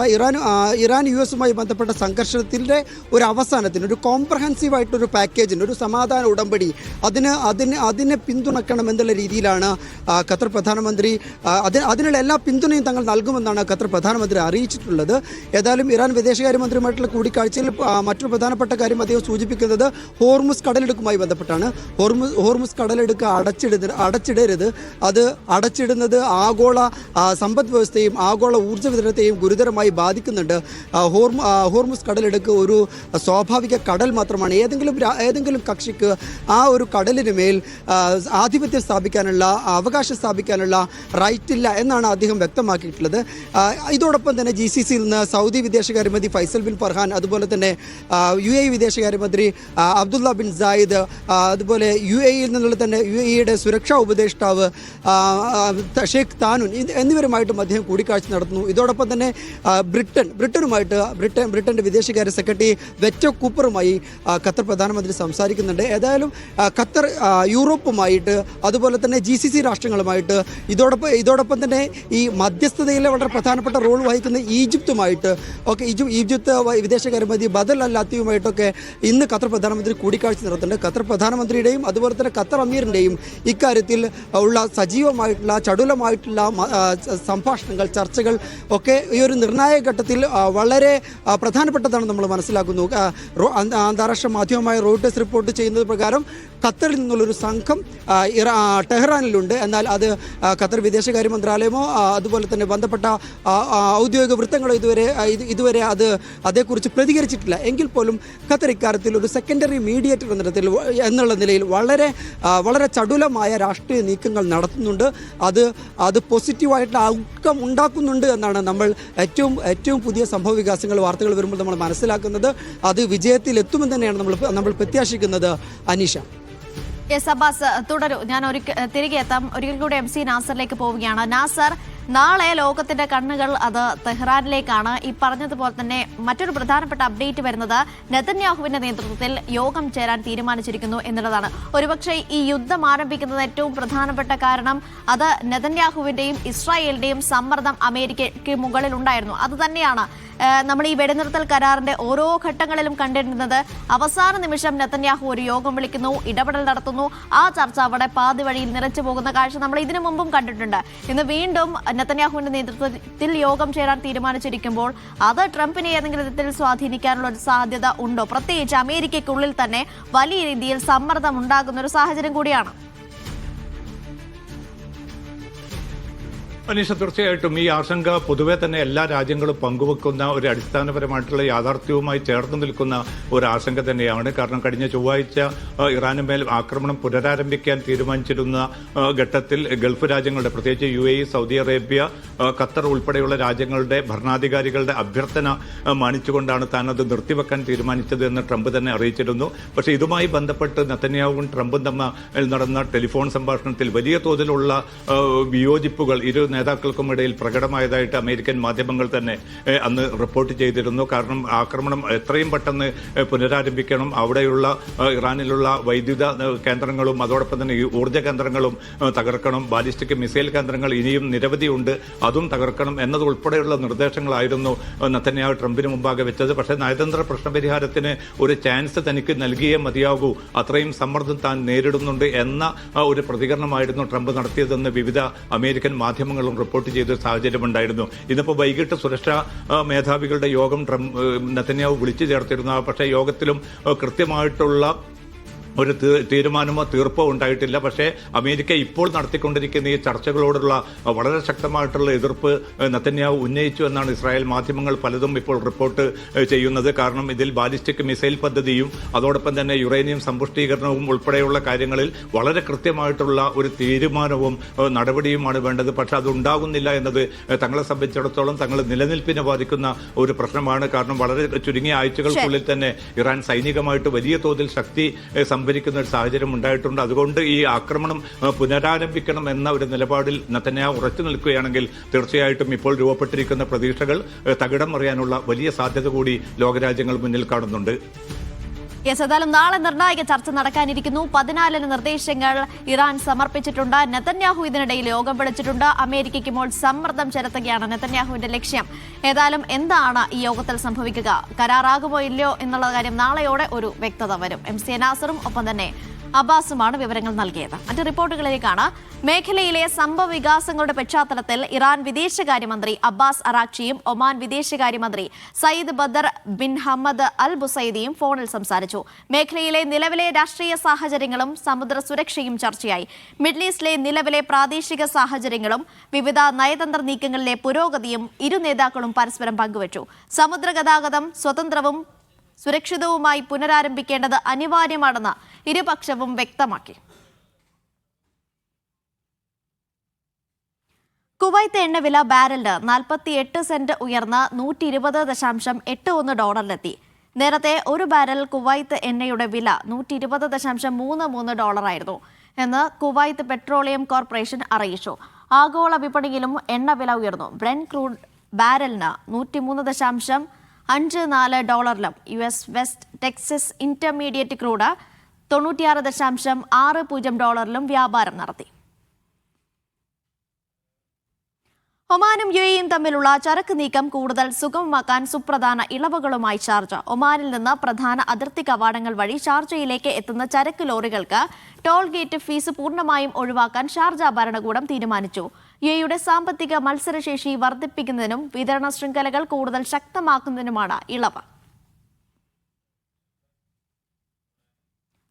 ഇറാൻ US-ഉമായി ബന്ധപ്പെട്ട സംഘർഷത്തിൻ്റെ ഒരു അവസാനത്തിന് ഒരു കോംപ്രഹെൻസീവ് ആയിട്ടൊരു പാക്കേജിന് ഒരു സമാധാന ഉടമ്പടി അതിനെ പിന്തുണക്കണം എന്നുള്ള രീതിയിലാണ് ഖത്തർ പ്രധാനമന്ത്രി അതിനുള്ള എല്ലാ പിന്തുണയും തങ്ങൾ നൽകുമെന്നാണ് ഖത്തർ പ്രധാനമന്ത്രി അറിയിച്ചിട്ടുള്ളത്. ഏതായാലും ഇറാൻ വിദേശകാര്യമന്ത്രിയുമായിട്ടുള്ള കൂടിക്കാഴ്ചയിൽ മറ്റൊരു പ്രധാനപ്പെട്ട കാര്യം അദ്ദേഹം സൂചിപ്പിക്കുന്നത് ഹോർമുസ് കടലിടുക്കുമായി ബന്ധപ്പെട്ടാണ്. ഹോർമുസ് കടലിടുക്ക് അടച്ചിടരുത്. അത് അടച്ചിടുന്നത് ആഗോള സമ്പദ് വ്യവസ്ഥയും ആഗോള ഊർജ്ജ വിതരണത്തെയും ഗുരുതരമായി ബാധിക്കുന്നുണ്ട്. ഹോർമുസ് കടലിടുക്ക് ഒരു സ്വാഭാവിക കടൽ മാത്രമാണ്. ഏതെങ്കിലും കക്ഷിക്ക് ആ ഒരു കടലിന് മേൽ ആധിപത്യം സ്ഥാപിക്കാനുള്ള അവകാശം സ്ഥാപിക്കാനുള്ള റൈറ്റ് ഇല്ല എന്നാണ് അദ്ദേഹം വ്യക്തമാക്കിയിട്ടുള്ളത്. ഇതോടൊപ്പം തന്നെ GCC-യിൽ നിന്ന് സൗദി വിദേശകാര്യമന്ത്രി ഫൈസൽ ബിൻ ഫർഹാൻ, അതുപോലെ തന്നെ UAE വിദേശകാര്യമന്ത്രി അബ്ദുള്ള ബിൻ സായിദ്, അതുപോലെ UAE-യിൽ നിന്നുള്ള തന്നെ UAE-യുടെ സുരക്ഷാ ഉപദേഷ്ടാവ് ഷെയ്ഖ് താനൂൻ എന്നിവരുമായിട്ടും അദ്ദേഹം കൂടിക്കാഴ്ച നടത്തുന്നു. ഇതോടൊപ്പം തന്നെ ബ്രിട്ടൻ്റെ വിദേശകാര്യ സെക്രട്ടറി വെറ്റോ കൂപ്പറുമായി ഖത്തർ പ്രധാനമന്ത്രി സംസാരിക്കുന്നുണ്ട്. ഏതായാലും ഖത്തർ യൂറോപ്പുമായിട്ട് അതുപോലെ തന്നെ GCC രാഷ്ട്രങ്ങളുമായിട്ട് ഇതോടൊപ്പം തന്നെ ഈ മധ്യസ്ഥതയിലെ വളരെ പ്രധാനപ്പെട്ട റോൾ വഹിക്കുന്ന ഈജിപ്തുമായിട്ട് ഈജിപ്ത് വിദേശകാര്യമന്ത്രി ബദൽ അൽ അത്തിയുമായിട്ടൊക്കെ ഇന്ന് ഖത്തർ പ്രധാനമന്ത്രി കൂടിക്കാഴ്ച നടത്തുന്നുണ്ട്. ഖത്തർ പ്രധാനമന്ത്രിയുടെയും അതുപോലെ തന്നെ ഖത്തർ അമീറിൻ്റെയും ഇക്കാര്യത്തിൽ ഉള്ള സജീവമായിട്ടുള്ള ചടുലമായിട്ടുള്ള സംഭാഷണങ്ങൾ ചർച്ചകൾ ഒക്കെ ഈ ഒരു നിർണായക ഘട്ടത്തിൽ വളരെ പ്രധാനപ്പെട്ടതാണ് നമ്മൾ മനസ്സിലാക്കുന്നു. അന്താരാഷ്ട്ര മാധ്യമമായ റോയിട്ടേഴ്സ് റിപ്പോർട്ട് ചെയ്യുന്നത് പ്രകാരം ഖത്തറിൽ നിന്നുള്ളൊരു സംഘം ടെഹ്റാനിലുണ്ട്. എന്നാൽ അത് ഖത്തർ വിദേശകാര്യ മന്ത്രാലയമോ അതുപോലെ തന്നെ ബന്ധപ്പെട്ട ഔദ്യോഗിക വൃത്തങ്ങളോ ഇതുവരെ അതേക്കുറിച്ച് പ്രതികരിച്ചിട്ടില്ല. എങ്കിൽ പോലും ഖത്തർ ഇക്കാര്യത്തിൽ ഒരു സെക്കൻഡറി മീഡിയേറ്റർ എന്നുള്ള നിലയിൽ വളരെ ചടുലമായ രാഷ്ട്രീയ നീക്കങ്ങൾ നടത്തുന്നുണ്ട്. അത് പോസിറ്റീവായിട്ടുള്ള ഔട്ട്കം ഉണ്ടാക്കുന്നുണ്ട് എന്നാണ് നമ്മൾ ഏറ്റവും പുതിയ സംഭവ വികാസങ്ങൾ വാർത്തകൾ വരുമ്പോൾ നമ്മൾ മനസ്സിലാക്കുന്നത്. അത് വിജയത്തിലെത്തുമെന്ന് തന്നെയാണ് നമ്മൾ പ്രത്യാശിക്കുന്നത്. അനീഷ. അബ്ബാസ് തുടരൂ. ഞാൻ തിരികെ എത്താം. ഒരിക്കൽ കൂടി MC നാസറിലേക്ക് പോവുകയാണ്. നാസർ, നാളെ ലോകത്തിന്റെ കണ്ണുകൾ അത് തെഹ്റാനിലേക്കാണ്. ഈ പറഞ്ഞതുപോലെ തന്നെ മറ്റൊരു പ്രധാനപ്പെട്ട അപ്ഡേറ്റ് വരുന്നത് നെതന്യാഹുവിന്റെ നേതൃത്വത്തിൽ യോഗം ചേരാൻ തീരുമാനിച്ചിരിക്കുന്നു എന്നുള്ളതാണ്. ഒരുപക്ഷെ ഈ യുദ്ധം ആരംഭിക്കുന്നത് ഏറ്റവും പ്രധാനപ്പെട്ട കാരണം അത് നെതന്യാഹുവിന്റെയും ഇസ്രായേലിന്റെയും സമ്മർദ്ദം അമേരിക്കയ്ക്ക് മുകളിൽ ഉണ്ടായിരുന്നു. അത് തന്നെയാണ് നമ്മൾ ഈ വെടിനിർത്തൽ കരാറിന്റെ ഓരോ ഘട്ടങ്ങളിലും കണ്ടിരുന്നത്. അവസാന നിമിഷം നെതന്യാഹു ഒരു യോഗം വിളിക്കുന്നു, ഇടപെടൽ നടത്തുന്നു. ആ ചർച്ച അവിടെ പാതി വഴിയിൽ നിലച്ചു പോകുന്ന കാഴ്ച നമ്മൾ ഇതിനു മുമ്പും കണ്ടിട്ടുണ്ട്. ഇന്ന് വീണ്ടും നെതന്യാഹുവിന്റെ നേതൃത്വത്തിൽ യോഗം ചേരാൻ തീരുമാനിച്ചിരിക്കുമ്പോൾ അത് ട്രംപിനെ ഏതെങ്കിലും വിധത്തിൽ സ്വാധീനിക്കാനുള്ള ഒരു സാധ്യത ഉണ്ടോ? പ്രത്യേകിച്ച് അമേരിക്കയ്ക്കുള്ളിൽ തന്നെ വലിയ രീതിയിൽ സമ്മർദ്ദം ഉണ്ടാകുന്ന ഒരു സാഹചര്യം കൂടിയാണ്. അനീഷ, തീർച്ചയായിട്ടും ഈ ആശങ്ക പൊതുവെ തന്നെ എല്ലാ രാജ്യങ്ങളും പങ്കുവെക്കുന്ന ഒരു അടിസ്ഥാനപരമായിട്ടുള്ള യാഥാർത്ഥ്യവുമായി ചേർന്ന് നിൽക്കുന്ന ഒരു ആശങ്ക തന്നെയാണ്. കാരണം കഴിഞ്ഞ ചൊവ്വാഴ്ച ഇറാനുമേൽ ആക്രമണം പുനരാരംഭിക്കാൻ തീരുമാനിച്ചിരുന്ന ഘട്ടത്തിൽ ഗൾഫ് രാജ്യങ്ങളുടെ പ്രത്യേകിച്ച് UAE, സൗദി അറേബ്യ, ഖത്തർ ഉൾപ്പെടെയുള്ള രാജ്യങ്ങളുടെ ഭരണാധികാരികളുടെ അഭ്യർത്ഥന മാനിച്ചുകൊണ്ടാണ് താൻ അത് നിർത്തിവെക്കാൻ തീരുമാനിച്ചത് എന്ന് ട്രംപ് തന്നെ അറിയിച്ചിരുന്നു. പക്ഷേ ഇതുമായി ബന്ധപ്പെട്ട് നെതന്യാഹുവും ട്രംപും തമ്മിൽ നടന്ന ടെലിഫോൺ സംഭാഷണത്തിൽ വലിയ തോതിലുള്ള വിയോജിപ്പുകൾ ഇരു നേതാക്കൾക്കും ഇടയിൽ പ്രകടമായതായിട്ട് അമേരിക്കൻ മാധ്യമങ്ങൾ തന്നെ അന്ന് റിപ്പോർട്ട് ചെയ്തിരുന്നു. കാരണം ആക്രമണം എത്രയും പെട്ടെന്ന് പുനരാരംഭിക്കണം, അവിടെയുള്ള ഇറാനിലുള്ള വൈദ്യുത കേന്ദ്രങ്ങളും അതോടൊപ്പം തന്നെ ഊർജ്ജ കേന്ദ്രങ്ങളും തകർക്കണം, ബാലിസ്റ്റിക് മിസൈൽ കേന്ദ്രങ്ങൾ ഇനിയും നിരവധിയുണ്ട്, അതും തകർക്കണം എന്നതുൾപ്പെടെയുള്ള നിർദ്ദേശങ്ങളായിരുന്നു നെതന്യാഹു ട്രംപിന് മുമ്പാകെ വെച്ചത്. പക്ഷേ നയതന്ത്ര പ്രശ്നപരിഹാരത്തിന് ഒരു ചാൻസ് തനിക്ക് നൽകിയേ മതിയാകൂ, അത്രയും സമ്മർദ്ദം താൻ നേരിടുന്നുണ്ട് എന്ന ഒരു പ്രതികരണമായിരുന്നു ട്രംപ് നടത്തിയതെന്ന് വിവിധ അമേരിക്കൻ മാധ്യമങ്ങൾ മാധ്യമങ്ങളും റിപ്പോർട്ട് ചെയ്ത സാഹചര്യമുണ്ടായിരുന്നു. ഇന്നിപ്പോൾ വൈകിട്ട് സുരക്ഷാ മേധാവികളുടെ യോഗം നെതന്യാഹു വിളിച്ചു ചേർത്തിരുന്നു. പക്ഷേ യോഗത്തിലും കൃത്യമായിട്ടുള്ള ഒരു തീരുമാനമോ തീർപ്പോ ഉണ്ടായിട്ടില്ല. പക്ഷേ അമേരിക്ക ഇപ്പോൾ നടത്തിക്കൊണ്ടിരിക്കുന്ന ഈ ചർച്ചകളോടുള്ള വളരെ ശക്തമായിട്ടുള്ള എതിർപ്പ് നെതന്യാഹു ഉന്നയിച്ചു എന്നാണ് ഇസ്രായേൽ മാധ്യമങ്ങൾ പലതും ഇപ്പോൾ റിപ്പോർട്ട് ചെയ്യുന്നത്. കാരണം ഇതിൽ ബാലിസ്റ്റിക് മിസൈൽ പദ്ധതിയും അതോടൊപ്പം തന്നെ യുറേനിയം സമ്പുഷ്ടീകരണവും ഉൾപ്പെടെയുള്ള കാര്യങ്ങളിൽ വളരെ കൃത്യമായിട്ടുള്ള ഒരു തീരുമാനവും നടപടിയുമാണ് വേണ്ടത്. പക്ഷെ അതുണ്ടാകുന്നില്ല എന്നത് തങ്ങളെ സംബന്ധിച്ചിടത്തോളം തങ്ങൾ നിലനിൽപ്പിനെ ബാധിക്കുന്ന ഒരു പ്രശ്നമാണ്. കാരണം വളരെ ചുരുങ്ങിയ ആഴ്ചകൾക്കുള്ളിൽ തന്നെ ഇറാൻ സൈനികമായിട്ട് വലിയ തോതിൽ ശക്തി സംഭരിക്കുന്ന ഒരു സാഹചര്യം ഉണ്ടായിട്ടുണ്ട്. അതുകൊണ്ട് ഈ ആക്രമണം പുനരാരംഭിക്കണം എന്ന ഒരു നിലപാടിൽ നെതന്യാഹു ഉറച്ചു നിൽക്കുകയാണെങ്കിൽ തീർച്ചയായിട്ടും ഇപ്പോൾ രൂപപ്പെട്ടിരിക്കുന്ന പ്രതീക്ഷകൾ തകിടം മറിയാനുള്ള വലിയ സാധ്യത കൂടി ലോകരാജ്യങ്ങൾ മുന്നിൽ കാണുന്നുണ്ട്. ഏതായാലും നാളെ നിർണായക ചർച്ച നടക്കാനിരിക്കുന്നു. 14 നിർദ്ദേശങ്ങൾ ഇറാൻ സമർപ്പിച്ചിട്ടുണ്ട്. നെതന്യാഹു ഇതിനിടയിൽ യോഗം വിളിച്ചിട്ടുണ്ട്. അമേരിക്കയ്ക്ക് മോൾ സമ്മർദ്ദം ചെലുത്തുകയാണ് നെതന്യാഹുവിന്റെ ലക്ഷ്യം. ഏതായാലും എന്താണ് ഈ യോഗത്തിൽ സംഭവിക്കുക, കരാറാകുമോ ഇല്ലയോ എന്നുള്ള കാര്യം നാളെയോടെ ഒരു വ്യക്തത വരും. MC നാസറും ഒപ്പം തന്നെ അബ്ബാസുമാണ് വിവരങ്ങൾ നൽകിയത്. മറ്റ് റിപ്പോർട്ടുകളിലേക്കാണ്. മേഖലയിലെ സംഭവ വികാസങ്ങളുടെ പശ്ചാത്തലത്തിൽ ഇറാൻ വിദേശകാര്യമന്ത്രി അബ്ബാസ് അറാക്ചിയും ഒമാൻ വിദേശകാര്യമന്ത്രി സയ്യിദ് ബദർ ബിൻ ഹമ്മദ് അൽ ബുസൈദിയും ഫോണിൽ സംസാരിച്ചു. മേഖലയിലെ നിലവിലെ രാഷ്ട്രീയ സാഹചര്യങ്ങളും സമുദ്ര സുരക്ഷയും ചർച്ചയായി. മിഡിൽ ഈസ്റ്റിലെ നിലവിലെ പ്രാദേശിക സാഹചര്യങ്ങളും വിവിധ നയതന്ത്ര നീക്കങ്ങളിലെ പുരോഗതിയും ഇരു നേതാക്കളും പരസ്പരം പങ്കുവച്ചു. സമുദ്ര ഗതാഗതം സ്വതന്ത്രവും സുരക്ഷിതവുമായി പുനരാരംഭിക്കേണ്ടത് അനിവാര്യമാണെന്ന് ഇരുപക്ഷവും വ്യക്തമാക്കി. കുവൈത്ത് എണ്ണവില ബാരലിന് 48 സെന്റ് ഉയർന്ന് $120.81 നേരത്തെ ഒരു ബാരൽ കുവൈത്ത് എണ്ണയുടെ വില $120.33 എന്ന് കുവൈത്ത് പെട്രോളിയം കോർപ്പറേഷൻ അറിയിച്ചു. ആഗോള വിപണിയിലും എണ്ണവില ഉയർന്നു. ബ്രെന്റ് ക്രൂഡ് ബാരലിന് $103.54 US West Texas Intermediate crude $96.60 വ്യാപാരം നടത്തി. ഒമാനും UAEയും തമ്മിലുള്ള ചരക്ക് നീക്കം കൂടുതൽ സുഗമമാക്കാൻ സുപ്രധാന ഇളവുകളുമായി ഷാർജ. ഒമാനിൽ നിന്ന് പ്രധാന അതിർത്തി കവാടങ്ങൾ വഴി ഷാർജയിലേക്ക് എത്തുന്ന ചരക്ക് ലോറികൾക്ക് ടോൾ ഗേറ്റ് ഫീസ് പൂർണ്ണമായും ഒഴിവാക്കാൻ ഷാർജ ഭരണകൂടം തീരുമാനിച്ചു. UAEയുടെ സാമ്പത്തിക മത്സരശേഷി വർദ്ധിപ്പിക്കുന്നതിനും വിതരണ ശൃംഖലകൾ കൂടുതൽ ശക്തമാക്കുന്നതിനുമാണ് ഇളവ്.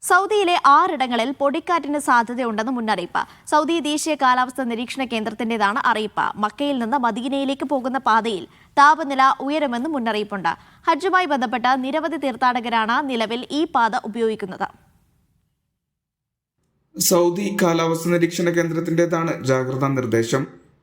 സൗദിയിലെ 6 ഇടങ്ങളിൽ പൊടിക്കാറ്റിന് സാധ്യതയുണ്ടെന്ന് മുന്നറിയിപ്പ്. സൗദി ദേശീയ കാലാവസ്ഥാ നിരീക്ഷണ കേന്ദ്രത്തിന്റേതാണ് അറിയിപ്പ്. മക്കയിൽ നിന്ന് മദീനയിലേക്ക് പോകുന്ന പാതയിൽ താപനില ഉയരുമെന്ന് മുന്നറിയിപ്പുണ്ട്. ഹജ്ജുമായി ബന്ധപ്പെട്ട നിരവധി തീർത്ഥാടകരാണ് നിലവിൽ ഈ പാത ഉപയോഗിക്കുന്നത്. സൗദി കാലാവസ്ഥാ നിരീക്ഷണ കേന്ദ്രത്തിന്റേതാണ് ജാഗ്രതാ നിർദ്ദേശം.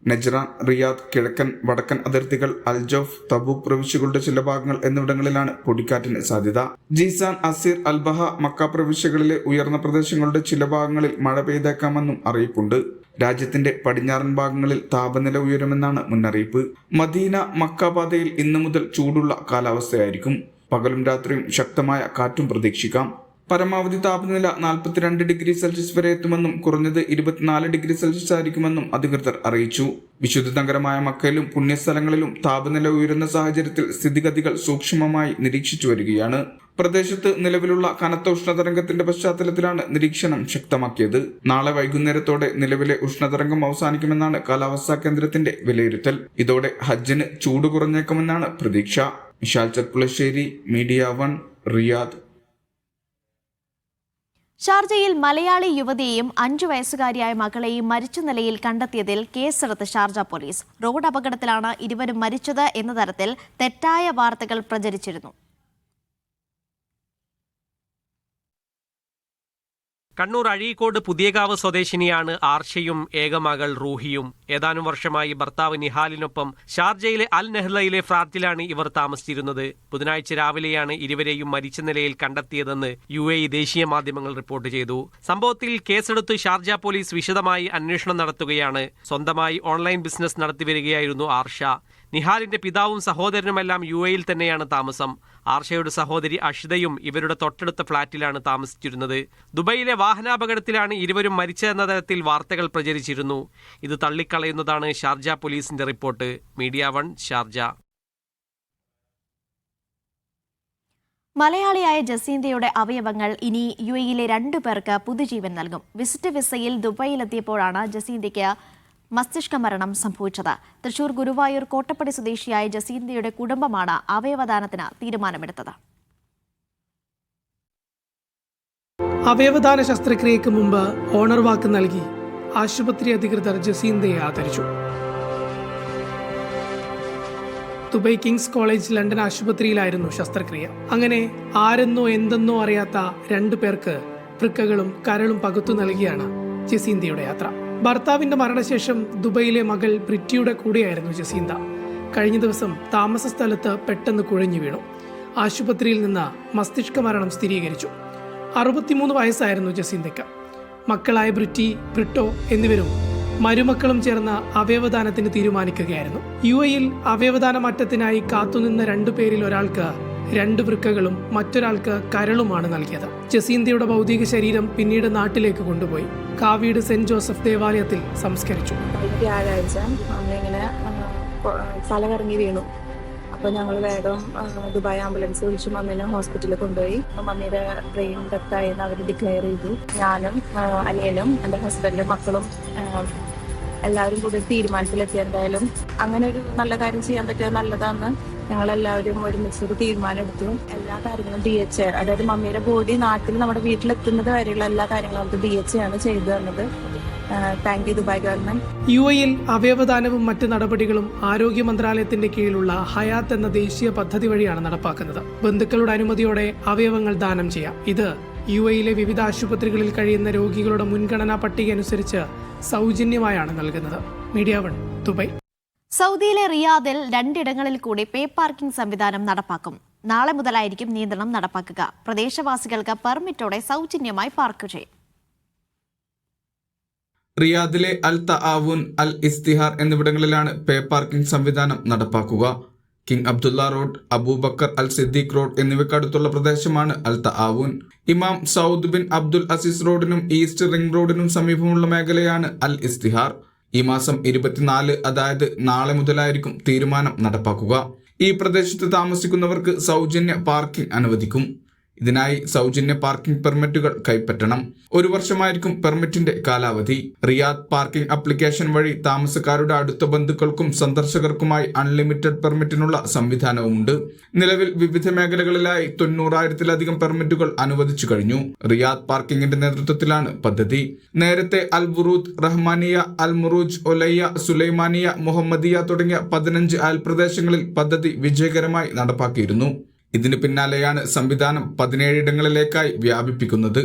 നജ്റാൻ, റിയാദ്, കിഴക്കൻ, വടക്കൻ അതിർത്തികൾ, അൽജോഫ്, തബൂക്ക് പ്രവിശ്യകളുടെ ചില ഭാഗങ്ങൾ എന്നിവിടങ്ങളിലാണ് പൊടിക്കാറ്റിന് സാധ്യത. ജീസാൻ, അസീർ, അൽബഹ, മക്ക പ്രവിശ്യകളിലെ ഉയർന്ന പ്രദേശങ്ങളുടെ ചില ഭാഗങ്ങളിൽ മഴ പെയ്തേക്കാമെന്നും അറിയിപ്പുണ്ട്. രാജ്യത്തിന്റെ പടിഞ്ഞാറൻ ഭാഗങ്ങളിൽ താപനില ഉയരുമെന്നാണ് മുന്നറിയിപ്പ്. മദീന, മക്ക പാതയിൽ ഇന്നു മുതൽ ചൂടുള്ള കാലാവസ്ഥയായിരിക്കും. പകലും രാത്രിയും ശക്തമായ കാറ്റും പ്രതീക്ഷിക്കാം. പരമാവധി താപനില 42 ഡിഗ്രി സെൽഷ്യസ് വരെ എത്തുമെന്നും കുറഞ്ഞത് 24 ഡിഗ്രി സെൽഷ്യസ് ആയിരിക്കുമെന്നും അധികൃതർ അറിയിച്ചു. വിശുദ്ധ നഗരമായ മക്കയിലും പുണ്യസ്ഥലങ്ങളിലും താപനില ഉയരുന്ന സാഹചര്യത്തിൽ സ്ഥിതിഗതികൾ സൂക്ഷ്മമായി നിരീക്ഷിച്ചു വരികയാണ്. പ്രദേശത്ത് നിലവിലുള്ള കനത്ത ഉഷ്ണതരംഗത്തിന്റെ പശ്ചാത്തലത്തിലാണ് നിരീക്ഷണം ശക്തമാക്കിയത്. നാളെ വൈകുന്നേരത്തോടെ നിലവിലെ ഉഷ്ണതരംഗം അവസാനിക്കുമെന്നാണ് കാലാവസ്ഥാ കേന്ദ്രത്തിന്റെ വിലയിരുത്തൽ. ഇതോടെ ഹജ്ജിന് ചൂട് കുറഞ്ഞേക്കുമെന്നാണ് പ്രതീക്ഷ. Vishal Cherpulassery, media 1, Riyadh. ഷാർജയിൽ മലയാളി യുവതിയെയും 5 വയസ്സുകാരിയായ മകളെയും മരിച്ച നിലയിൽ കണ്ടെത്തിയതിൽ കേസെടുത്ത് ഷാർജ പോലീസ്. റോഡ് അപകടത്തിലാണ് ഇരുവരും മരിച്ചത് എന്ന തരത്തിൽ തെറ്റായ വാർത്തകൾ പ്രചരിച്ചിരുന്നു. കണ്ണൂർ അഴീക്കോട് പുതിയകാവ് സ്വദേശിനിയാണ് ആർഷയും ഏകമകൾ റൂഹിയും. ഏതാനും വർഷമായി ഭർത്താവ് നിഹാലിനൊപ്പം ഷാർജയിലെ അൽ നെഹ്ലയിലെ ഫ്ളാറ്റിലാണ് ഇവർ താമസിച്ചിരുന്നത്. ബുധനാഴ്ച രാവിലെയാണ് ഇരുവരെയും മരിച്ച നിലയിൽ കണ്ടെത്തിയതെന്ന് UAE ദേശീയ മാധ്യമങ്ങൾ റിപ്പോർട്ട് ചെയ്തു. സംഭവത്തിൽ കേസെടുത്ത് ഷാർജ പോലീസ് വിശദമായി അന്വേഷണം നടത്തുകയാണ്. സ്വന്തമായി ഓൺലൈൻ ബിസിനസ് നടത്തിവരികയായിരുന്നു ആർഷ. നിഹാലിന്റെ പിതാവും സഹോദരനുമെല്ലാം UAEയിൽ തന്നെയാണ് താമസം. ആർഷയുടെ സഹോദരി അഷിതയും ഇവരുടെ തൊട്ടടുത്ത ഫ്ളാറ്റിലാണ് താമസിച്ചിരുന്നത്. ദുബൈയിലെ വാഹനാപകടത്തിലാണ് ഇരുവരും മരിച്ചതെന്ന തരത്തിൽ വാർത്തകൾ പ്രചരിച്ചിരുന്നു. ഇത് തള്ളിക്കളയുന്നതാണ് ഷാർജ പോലീസിന്റെ റിപ്പോർട്ട്. Media 1, Sharjah. മലയാളിയായ ജസീന്തയുടെ അവയവങ്ങൾ ഇനി UAEയിലെ 2 പേർക്ക് പുതുജീവൻ നൽകും. വിസിറ്റ് വിസയിൽ ദുബൈയിലെത്തിയപ്പോഴാണ് ജസീന്തയ്ക്ക് മസ്തിഷ്ക മരണം സംഭവിച്ചത്. തൃശൂർ ഗുരുവായൂർ കോട്ടപ്പടി സ്വദേശിയായ ജസീന്തയുടെ കുടുംബമാണ് അവയവദാനത്തിന് തീരുമാനമെടുത്തത്. അവയവദാന ശസ്ത്രക്രിയയ്ക്ക് മുമ്പ് ഓണർ വാക്ക് നൽകി ആശുപത്രി അധികൃതർ ജസീന്തയെ ആദരിച്ചു. ദുബൈ കിങ്സ് കോളേജ് ലണ്ടൻ ആശുപത്രിയിലായിരുന്നു ശസ്ത്രക്രിയ. അങ്ങനെ ആരെന്നോ എന്തെന്നോ അറിയാത്ത 2 പേർക്ക് വൃക്കകളും കരളും പകുത്തു നൽകിയാണ് ജസീന്തയുടെ യാത്ര. ഭർത്താവിന്റെ മരണശേഷം ദുബൈയിലെ മകൾ ബ്രിറ്റിയുടെ കൂടെയായിരുന്നു ജസീന്ത. കഴിഞ്ഞ ദിവസം താമസ സ്ഥലത്ത് പെട്ടെന്ന് കുഴഞ്ഞു വീണു. ആശുപത്രിയിൽ നിന്ന് മസ്തിഷ്ക മരണം സ്ഥിരീകരിച്ചു. 63 വയസ്സായിരുന്നു ജസീന്തയ്ക്ക്. മക്കളായ ബ്രിട്ടോ എന്നിവരും മരുമക്കളും ചേർന്ന് അവയവദാനത്തിന് തീരുമാനിക്കുകയായിരുന്നു. UAE-യിൽ അവയവദാന മറ്റത്തിനായി കാത്തുനിന്ന 2 പേരിൽ ഒരാൾക്ക് 2 വൃക്കകളും മറ്റൊരാൾക്ക് കരളുമാണ് നൽകിയത്. ജസീന്തയുടെ ഭൗതിക ശരീരം പിന്നീട് നാട്ടിലേക്ക് കൊണ്ടുപോയി കാവീട് സെന്റ് ജോസഫ് ദേവാലയത്തിൽ സംസ്കരിച്ചു. വ്യാഴാഴ്ച അന്നിങ്ങനെ തല കറങ്ങി വീണു. അപ്പോൾ ഞങ്ങൾ വേഗം ദുബായ് ആംബുലൻസ് വിളിച്ച് മമ്മീനെ ഹോസ്പിറ്റലിൽ കൊണ്ടുപോയി. മമ്മിയുടെ ബ്രെയിൻ ഡെത്തായി എന്ന് അവർ ഡിക്ലെയർ ചെയ്തു. ഞാനും അനിയനും എൻ്റെ ഹസ്ബൻഡും മക്കളും എല്ലാവരും കൂടി തീരുമാനത്തിലെത്തി. എന്തായാലും അങ്ങനെ ഒരു നല്ല കാര്യം ചെയ്യാൻ പറ്റിയത് നല്ലതാണെന്ന് ഞങ്ങളെല്ലാവരും ഒരുമിച്ചൊരു തീരുമാനം എടുത്തു. എല്ലാ കാര്യങ്ങളും DHA, അതായത് മമ്മിയുടെ ബോഡി നാട്ടിൽ നമ്മുടെ വീട്ടിലെത്തുന്നത് വരെയുള്ള എല്ലാ കാര്യങ്ങളും അവർക്ക് DHA ആണ് ചെയ്തു തന്നത്. Thank you Dubai government. UAE-യിൽ അവയവദാനവും മറ്റ് നടപടികളും ആരോഗ്യ മന്ത്രാലയത്തിന്റെ കീഴിലുള്ള ഹയാത്ത് എന്ന ദേശീയ പദ്ധതി വഴിയാണ് നടപ്പാക്കുന്നത്. ബന്ധുക്കളുടെ അനുമതിയോടെ അവയവങ്ങൾ ദാനം ചെയ്യാം. ഇത് UAE-യിലെ വിവിധ ആശുപത്രികളിൽ കഴിയുന്ന രോഗികളുടെ മുൻഗണനാ പട്ടിക അനുസരിച്ച് സൗജന്യമായാണ് നൽകുന്നത്. Media 1 Dubai. സൗദിയിലെ റിയാദിൽ 2 ഇടങ്ങളിൽ കൂടി പേ പാർക്കിംഗ് സംവിധാനം നടപ്പാക്കും. നാളെ മുതലായിരിക്കും നിയന്ത്രണം നടപ്പാക്കുക. പ്രദേശവാസികൾക്ക് പെർമിറ്റോടെ സൗജന്യമായി പാർക്ക് ചെയ്യും. റിയാദിലെ അൽ തആവുൻ, അൽ ഇസ്തിഹാർ എന്നിവിടങ്ങളിലാണ് പേ പാർക്കിംഗ് സംവിധാനം നടപ്പാക്കുക. King Abdullah Road, Abu Bakr al Siddiq Road എന്നിവയ്ക്കടുത്തുള്ള പ്രദേശമാണ് al Taawun. Imam Saud bin Abdul Aziz റോഡിനും ഈസ്റ്റ് റിംഗ് റോഡിനും സമീപമുള്ള മേഖലയാണ് അൽ ഇസ്തിഹാർ. ഈ മാസം 24, അതായത് നാളെ മുതലായിരിക്കും തീരുമാനം നടപ്പാക്കുക. ഈ പ്രദേശത്ത് താമസിക്കുന്നവർക്ക് സൗജന്യ പാർക്കിംഗ് അനുവദിക്കും. ഇതിനായി സൗജന്യ പാർക്കിംഗ് പെർമിറ്റുകൾ കൈപ്പറ്റണം. 1 വർഷമായിരിക്കും പെർമിറ്റിന്റെ കാലാവധി. റിയാദ് പാർക്കിംഗ് ആപ്ലിക്കേഷൻ വഴി താമസക്കാരുടെ അടുത്ത ബന്ധുക്കൾക്കും സന്ദർശകർക്കുമായി അൺലിമിറ്റഡ് പെർമിറ്റിനുള്ള സംവിധാനവുമുണ്ട്. നിലവിൽ വിവിധ മേഖലകളിലായി 90,000-ലധികം പെർമിറ്റുകൾ അനുവദിച്ചു കഴിഞ്ഞു. റിയാദ് പാർക്കിംഗിന്റെ നേതൃത്വത്തിലാണ് പദ്ധതി. നേരത്തെ അൽ വുറൂദ്, റഹ്മാനിയ, അൽ മുറൂജ്, ഒലയ്യ, സുലൈമാനിയ, മുഹമ്മദിയ തുടങ്ങിയ 15 അയൽപ്രദേശങ്ങളിൽ പദ്ധതി വിജയകരമായി നടപ്പാക്കിയിരുന്നു. ഇതിന് പിന്നാലെയാണ് സംവിധാനം 17 ഇടങ്ങളിലേക്കായി വ്യാപിപ്പിക്കുന്നത്.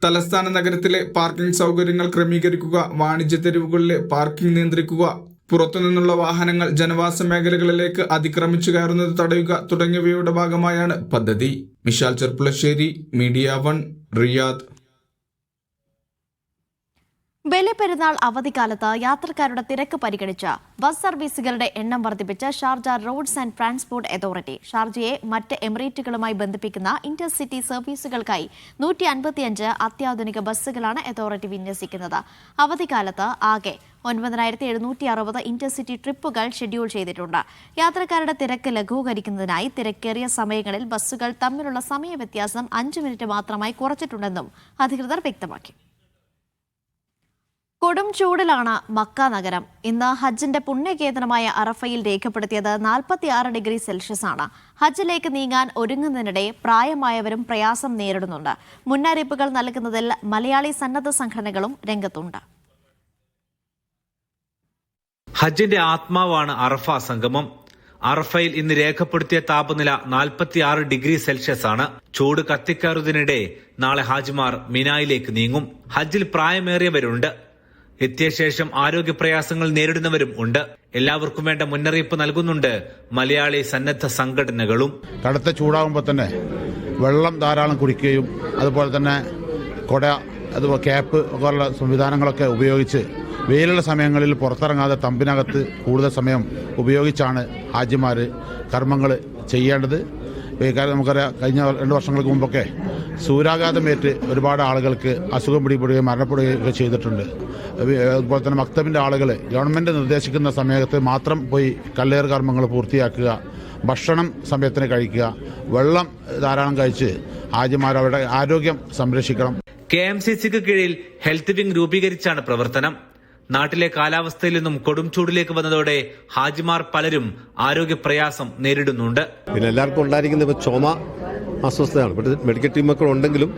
തലസ്ഥാന നഗരത്തിലെ പാർക്കിംഗ് സൗകര്യങ്ങൾ ക്രമീകരിക്കുക, വാണിജ്യ തെരുവുകളിലെ പാർക്കിംഗ് നിയന്ത്രിക്കുക, പുറത്തുനിന്നുള്ള വാഹനങ്ങൾ ജനവാസ മേഖലകളിലേക്ക് അതിക്രമിച്ചു കയറുന്നത് തടയുക തുടങ്ങിയവയുടെ ഭാഗമായാണ് പദ്ധതി. Mishal Cherpulassery, media 1, Riyadh. ബലിപെരുന്നാൾ അവധിക്കാലത്ത് യാത്രക്കാരുടെ തിരക്ക് പരിഗണിച്ച് ബസ് സർവീസുകളുടെ എണ്ണം വർദ്ധിപ്പിച്ച് Sharjah roads and transport authority. ഷാർജയെ മറ്റ് എമിറേറ്റുകളുമായി ബന്ധിപ്പിക്കുന്ന ഇന്റർസിറ്റി സർവീസുകൾക്കായി 155 അത്യാധുനിക ബസ്സുകളാണ് അതോറിറ്റി വിന്യസിക്കുന്നത്. അവധിക്കാലത്ത് ആകെ 9760 ഇന്റർസിറ്റി ട്രിപ്പുകൾ ഷെഡ്യൂൾ ചെയ്തിട്ടുണ്ട്. യാത്രക്കാരുടെ തിരക്ക് ലഘൂകരിക്കുന്നതിനായി തിരക്കേറിയ സമയങ്ങളിൽ ബസ്സുകൾ തമ്മിലുള്ള സമയ വ്യത്യാസം 5 മിനിറ്റ് മാത്രമായി കുറച്ചിട്ടുണ്ടെന്നും അധികൃതർ വ്യക്തമാക്കി. കൊടും ചൂടിലാണ് മക്ക നഗരം. ഇന്ന് ഹജ്ജിന്റെ പുണ്യകേന്ദ്രമായ അറഫയിൽ രേഖപ്പെടുത്തിയത് 46 ഡിഗ്രി സെൽഷ്യസ് ആണ്. ഹജ്ജിലേക്ക് നീങ്ങാൻ ഒരുങ്ങുന്നതിനിടെ പ്രായമായവരും പ്രയാസം നേരിടുന്നുണ്ട്. മുന്നറിയിപ്പുകൾ നൽകുന്നതിൽ മലയാളി സന്നദ്ധ സംഘടനകളും രംഗത്തുണ്ട്. ഹജ്ജിന്റെ ആത്മാവാണ് അറഫ സംഗമം. അറഫയിൽ ഇന്ന് രേഖപ്പെടുത്തിയ താപനില 46 ഡിഗ്രി സെൽഷ്യസ് ആണ്. ചൂട് കത്തിക്കയറുന്നതിനിടെ നാളെ ഹാജിമാർ മിനായിലേക്ക് നീങ്ങും. ഹജ്ജിൽ പ്രായമേറിയവരുണ്ട്. എത്തിയ ശേഷം ആരോഗ്യ പ്രയാസങ്ങൾ നേരിടുന്നവരും ഉണ്ട്. എല്ലാവർക്കും വേണ്ട മുന്നറിയിപ്പ് നൽകുന്നുണ്ട് മലയാളി സന്നദ്ധ സംഘടനകളും. കടുത്ത ചൂടാകുമ്പോൾ തന്നെ വെള്ളം ധാരാളം കുടിക്കുകയും അതുപോലെ തന്നെ കൊട, അതുപോലെ ക്യാപ്പ് പോലുള്ള സംവിധാനങ്ങളൊക്കെ ഉപയോഗിച്ച് വെയിലുള്ള സമയങ്ങളിൽ പുറത്തിറങ്ങാതെ തമ്പിനകത്ത് കൂടുതൽ സമയം ഉപയോഗിച്ചാണ് ഹാജിമാർ കർമ്മങ്ങൾ ചെയ്യേണ്ടത്. കാരണം നമുക്കറിയാം, കഴിഞ്ഞ 2 വർഷങ്ങൾക്ക് മുമ്പൊക്കെ സൂര്യാഘാതമേറ്റ് ഒരുപാട് ആളുകൾക്ക് അസുഖം പിടിപെടുകയും മരണപ്പെടുകയും ഒക്കെ ചെയ്തിട്ടുണ്ട്. അതുപോലെ തന്നെ മക്തബിൻ്റെ ആളുകൾ ഗവൺമെൻറ് നിർദ്ദേശിക്കുന്ന സമയത്ത് മാത്രം പോയി കല്ലേറ് കർമ്മങ്ങൾ പൂർത്തിയാക്കുക, ഭക്ഷണം സമയത്തിന് കഴിക്കുക, വെള്ളം ധാരാളം കഴിച്ച് ഹാജിമാർ അവരുടെ ആരോഗ്യം സംരക്ഷിക്കണം. KMCCക്ക് കീഴിൽ ഹെൽത്ത് വിംഗ് രൂപീകരിച്ചാണ് പ്രവർത്തനം. നാട്ടിലെ കാലാവസ്ഥയിൽ നിന്നും കൊടും ചൂടിലേക്ക് വന്നതോടെ ഹാജിമാർ പലരും ആരോഗ്യ പ്രയാസം നേരിടുന്നുണ്ട്. പിന്നെ എല്ലാവർക്കും ഉണ്ടായിരിക്കുന്ന ഇപ്പോൾ ചുമ അസ്വസ്ഥതയാണ്. ഇപ്പോൾ മെഡിക്കൽ ടീമൊക്കെ ഉണ്ടെങ്കിലും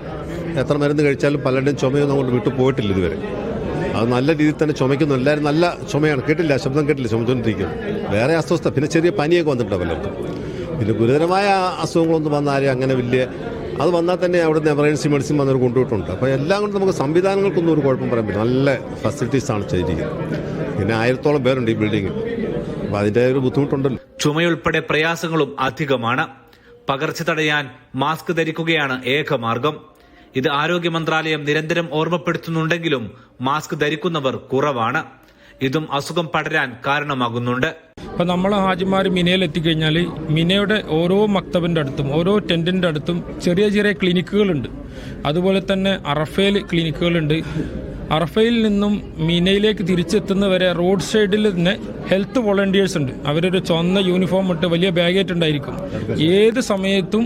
എത്ര മരുന്ന് കഴിച്ചാലും പലരുടെയും ചുമയൊന്നും അങ്ങോട്ട് വിട്ടു പോയിട്ടില്ല ഇതുവരെ. അത് നല്ല രീതിയിൽ തന്നെ ചുമയ്ക്കുന്നു. എല്ലാവരും നല്ല ചുമയാണ്. കേട്ടില്ല, ശബ്ദം കേട്ടില്ല, ചുമച്ചുകൊണ്ടിരിക്കുന്നു. വേറെ അസ്വസ്ഥ, പിന്നെ ചെറിയ പനിയൊക്കെ വന്നിട്ടുണ്ട് പലർക്കും. പിന്നെ ഗുരുതരമായ അസുഖങ്ങളൊന്നും വന്നാലും അങ്ങനെ വലിയ അത് വന്നാൽ തന്നെ അവിടുന്ന് എമർജൻസി മെഡിസിൻ വന്നവർ കൊണ്ടുപോയിട്ടുണ്ട്. അപ്പോൾ എല്ലാം കൊണ്ട് നമുക്ക് സംവിധാനങ്ങൾക്കൊന്നും ഒരു കുഴപ്പം പറയാൻ പറ്റും. നല്ല ഫെസിലിറ്റീസാണ് ചെയ്തിരിക്കുന്നത്. പിന്നെ 1000-ഓളം പേരുണ്ട് ഈ ബിൽഡിങ്ങിൽ. അപ്പോൾ അതിൻ്റെ ഒരു ബുദ്ധിമുട്ടുണ്ടല്ലോ. ചുമയുൾപ്പെടെ പ്രയാസങ്ങളും അധികമാണ്. പകർച്ച തടയാൻ മാസ്ക് ധരിക്കുകയാണ് ഏക മാർഗം. ഇത് ആരോഗ്യ മന്ത്രാലയം നിരന്തരം ഓർമ്മപ്പെടുത്തുന്നുണ്ടെങ്കിലും മാസ്ക് ധരിക്കുന്നവർ കുറവാണ്. ഇതും അസുഖം പടരാൻ കാരണമാകുന്നുണ്ട്. അപ്പോൾ നമ്മൾ ഹാജിമാർ മിനയിൽ എത്തിക്കഴിഞ്ഞാൽ മിനയുടെ ഓരോ മക്തബിൻ്റെ അടുത്തും ഓരോ ടെൻറ്റിൻ്റെ അടുത്തും ചെറിയ ചെറിയ ക്ലിനിക്കുകളുണ്ട്. അതുപോലെ തന്നെ അറഫയിൽ ക്ലിനിക്കുകളുണ്ട്. അറഫയിൽ നിന്നും മിനയിലേക്ക് തിരിച്ചെത്തുന്നവരെ റോഡ് സൈഡിൽ തന്നെ ഹെൽത്ത് വോളണ്ടിയേഴ്സ് ഉണ്ട്. അവരൊരു ചുവന്ന യൂണിഫോം ഇട്ട് വലിയ ബാഗേറ്റ് ഉണ്ടായിരിക്കും. ഏത് സമയത്തും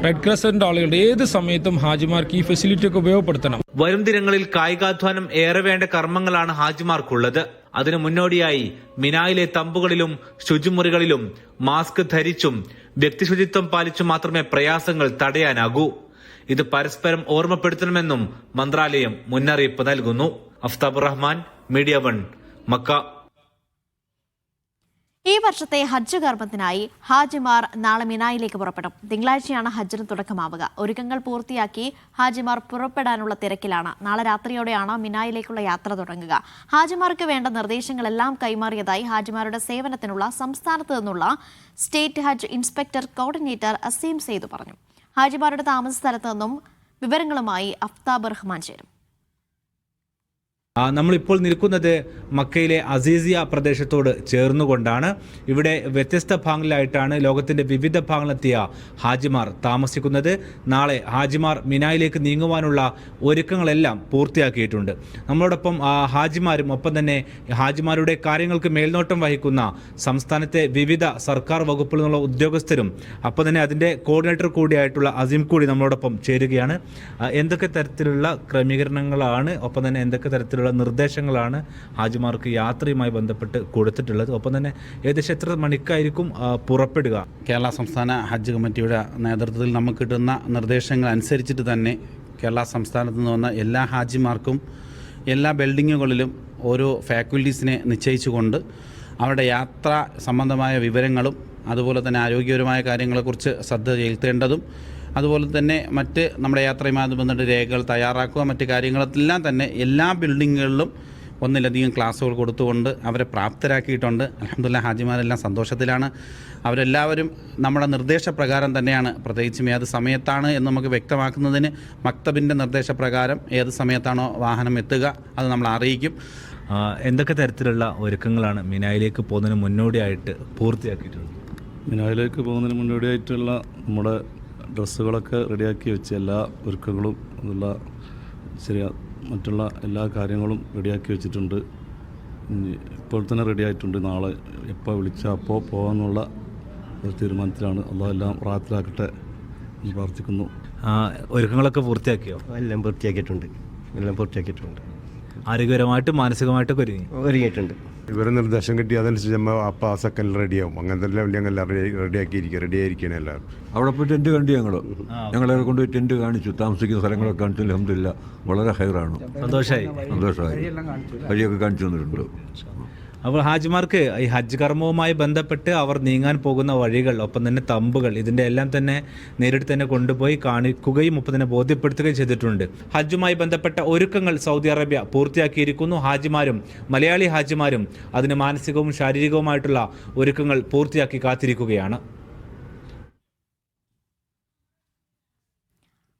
റെഡ് ക്രസന്റ് ആളുകളുടെ ഏത് സമയത്തും ഹാജിമാർക്ക് ഈ ഫെസിലിറ്റി ഒക്കെ ഉപയോഗപ്പെടുത്തണം. വരും ദിനങ്ങളിൽ കായികാധ്വാനം ഏറെ വേണ്ട കർമ്മങ്ങളാണ് ഹാജിമാർക്കുള്ളത്. അതിനു മുന്നോടിയായി മിനായിലെ തമ്പുകളിലും ശുചിമുറികളിലും മാസ്ക് ധരിച്ചും വ്യക്തിശുചിത്വം പാലിച്ചും മാത്രമേ പ്രയാസങ്ങൾ തടയാനാകൂ. ഇത് പരസ്പരം ഓർമ്മപ്പെടുത്തണമെന്നും മന്ത്രാലയം മുന്നറിയിപ്പ് നൽകുന്നു. Aftabur Rahman, media 1, Mecca. ഈ വർഷത്തെ ഹജ്ജ് കർമ്മത്തിനായി ഹാജിമാർ നാളെ മിനായിലേക്ക് പുറപ്പെടും. തിങ്കളാഴ്ചയാണ് ഹജ്ജിന് തുടക്കമാവുക. ഒരുക്കങ്ങൾ പൂർത്തിയാക്കി ഹാജിമാർ പുറപ്പെടാനുള്ള തിരക്കിലാണ്. നാളെ രാത്രിയോടെയാണ് മിനായിലേക്കുള്ള യാത്ര തുടങ്ങുക. ഹാജിമാർക്ക് വേണ്ട നിർദ്ദേശങ്ങളെല്ലാം കൈമാറിയതായി ഹാജിമാരുടെ സേവനത്തിനുള്ള സംസ്ഥാനത്ത് നിന്നുള്ള സ്റ്റേറ്റ് ഹജ്ജ് ഇൻസ്പെക്ടർ കോർഡിനേറ്റർ അസീം സെയ്ദ് പറഞ്ഞു. ഹാജിമാരുടെ താമസ സ്ഥലത്ത് നിന്നും വിവരങ്ങളുമായി അഫ്താബ് റഹ്മാൻ ചേരും. നമ്മളിപ്പോൾ നിൽക്കുന്നത് മക്കയിലെ അസീസിയ പ്രദേശത്തോട് ചേർന്നുകൊണ്ടാണ്. ഇവിടെ വ്യത്യസ്ത ഭാഗങ്ങളിലായിട്ടാണ് ലോകത്തിൻ്റെ വിവിധ ഭാഗങ്ങളിലെത്തിയ ഹാജിമാർ താമസിക്കുന്നത്. നാളെ ഹാജിമാർ മിനായിലേക്ക് നീങ്ങുവാനുള്ള ഒരുക്കങ്ങളെല്ലാം പൂർത്തിയാക്കിയിട്ടുണ്ട്. നമ്മളോടൊപ്പം ഹാജിമാരും ഒപ്പം തന്നെ ഹാജിമാരുടെ കാര്യങ്ങൾക്ക് മേൽനോട്ടം വഹിക്കുന്ന സംസ്ഥാനത്തെ വിവിധ സർക്കാർ വകുപ്പുകളിൽ നിന്നുള്ള ഉദ്യോഗസ്ഥരും അപ്പം തന്നെ അതിൻ്റെ കോർഡിനേറ്റർ കൂടിയായിട്ടുള്ള അസീം കൂടി നമ്മളോടൊപ്പം ചേരുകയാണ്. എന്തൊക്കെ തരത്തിലുള്ള ക്രമീകരണങ്ങളാണ് ഒപ്പം തന്നെ എന്തൊക്കെ തരത്തിലുള്ള നിർദ്ദേശങ്ങളാണ് ഹാജിമാർക്ക് യാത്രയുമായി ബന്ധപ്പെട്ട് കൊടുത്തിട്ടുള്ളത്? ഒപ്പം തന്നെ ഏകദേശം എത്ര മണിക്കായിരിക്കും പുറപ്പെടുക? കേരള സംസ്ഥാന ഹജ്ജ് കമ്മിറ്റിയുടെ നേതൃത്വത്തിൽ നമുക്ക് കിട്ടുന്ന നിർദ്ദേശങ്ങൾ അനുസരിച്ചിട്ട് തന്നെ കേരള സംസ്ഥാനത്ത് നിന്ന് വന്ന എല്ലാ ഹാജിമാർക്കും എല്ലാ ബിൽഡിങ്ങുകളിലും ഓരോ ഫാക്കൽറ്റീസിനെ നിശ്ചയിച്ചുകൊണ്ട് അവരുടെ യാത്ര സംബന്ധമായ വിവരങ്ങളും അതുപോലെ തന്നെ ആരോഗ്യപരമായ കാര്യങ്ങളെക്കുറിച്ച് ശ്രദ്ധ ചെലുത്തേണ്ടതും അതുപോലെ തന്നെ മറ്റ് നമ്മുടെ യാത്രയുമായി ബന്ധപ്പെട്ട രേഖകൾ തയ്യാറാക്കുക, മറ്റ് കാര്യങ്ങളെല്ലാം തന്നെ എല്ലാ ബിൽഡിങ്ങുകളിലും ഒന്നിലധികം ക്ലാസ്സുകൾ കൊടുത്തുകൊണ്ട് അവരെ പ്രാപ്തരാക്കിയിട്ടുണ്ട്. അൽഹംദുലില്ലാഹ് ഹാജിമാരെല്ലാം സന്തോഷത്തിലാണ്. അവരെല്ലാവരും നമ്മുടെ നിർദ്ദേശപ്രകാരം തന്നെയാണ്, പ്രത്യേകിച്ചും ഏത് സമയത്താണ് എന്ന് നമുക്ക് വ്യക്തമാക്കുന്നതിന് മക്തബിൻ്റെ നിർദ്ദേശപ്രകാരം ഏത് സമയത്താണോ വാഹനം എത്തുക അത് നമ്മൾ അറിയിക്കും. എന്തൊക്കെ തരത്തിലുള്ള ഒരുക്കങ്ങളാണ് മിനായിലേക്ക് പോകുന്നതിന് മുന്നോടിയായിട്ട് പൂർത്തിയാക്കിയിട്ടുള്ളത്? മിനായിലേക്ക് പോകുന്നതിന് മുന്നോടിയായിട്ടുള്ള നമ്മുടെ ഡ്രസ്സുകളൊക്കെ റെഡിയാക്കി വെച്ച് എല്ലാ ഒരുക്കങ്ങളും അതുള്ള മറ്റുള്ള എല്ലാ കാര്യങ്ങളും റെഡിയാക്കി വെച്ചിട്ടുണ്ട്. ഇപ്പോൾ തന്നെ റെഡിയായിട്ടുണ്ട്. നാളെ എപ്പോൾ വിളിച്ചാൽ അപ്പോൾ പോകാമെന്നുള്ള ഒരു തീരുമാനത്തിലാണ്. അള്ളാഹു എല്ലാം റാഹത്തിലാക്കട്ടെ എന്ന് പ്രാർത്ഥിക്കുന്നു. ഒരുക്കങ്ങളൊക്കെ പൂർത്തിയാക്കിയോ? എല്ലാം പൂർത്തിയാക്കിയിട്ടുണ്ട്. ആരോഗ്യപരമായിട്ടും മാനസികമായിട്ടൊക്കെ ഒരുങ്ങിയിട്ടുണ്ട്. ഇവരെ നിർദ്ദേശം കിട്ടി അതനുസരിച്ച് നമ്മൾ അപ്പോൾ ആ സെക്കൻഡിൽ റെഡിയാവും. അങ്ങനത്തെ എല്ലാം റെഡിയായിരിക്കണം എല്ലാവരും. അവിടെ പോയി ടെൻറ്റ് കണ്ടു. ഞങ്ങളെ കൊണ്ടുപോയി ടെൻറ്റ് കാണിച്ചു, താമസിക്കുന്ന സ്ഥലങ്ങളൊക്കെ കാണിച്ചു. അൽഹംദുലില്ലാഹ് വളരെ ഹൈറാണ്. സന്തോഷമായി വഴിയൊക്കെ കാണിച്ചു തന്നിട്ടുണ്ട്. അപ്പോൾ ഹാജിമാർക്ക് ഈ ഹജ്ജ് കർമ്മവുമായി ബന്ധപ്പെട്ട് അവർ നീങ്ങാൻ പോകുന്ന വഴികൾ ഒപ്പം തന്നെ തമ്പുകൾ ഇതിൻ്റെ എല്ലാം തന്നെ നേരിട്ട് തന്നെ കൊണ്ടുപോയി കാണിക്കുകയും ഒപ്പം തന്നെ ബോധ്യപ്പെടുത്തുകയും ചെയ്തിട്ടുണ്ട്. ഹജ്ജുമായി ബന്ധപ്പെട്ട ഒരുക്കങ്ങൾ സൗദി അറേബ്യ പൂർത്തിയാക്കിയിരിക്കുന്നു. ഹാജിമാരും മലയാളി ഹാജിമാരും അതിന് മാനസികവും ശാരീരികവുമായിട്ടുള്ള ഒരുക്കങ്ങൾ പൂർത്തിയാക്കി കാത്തിരിക്കുകയാണ്.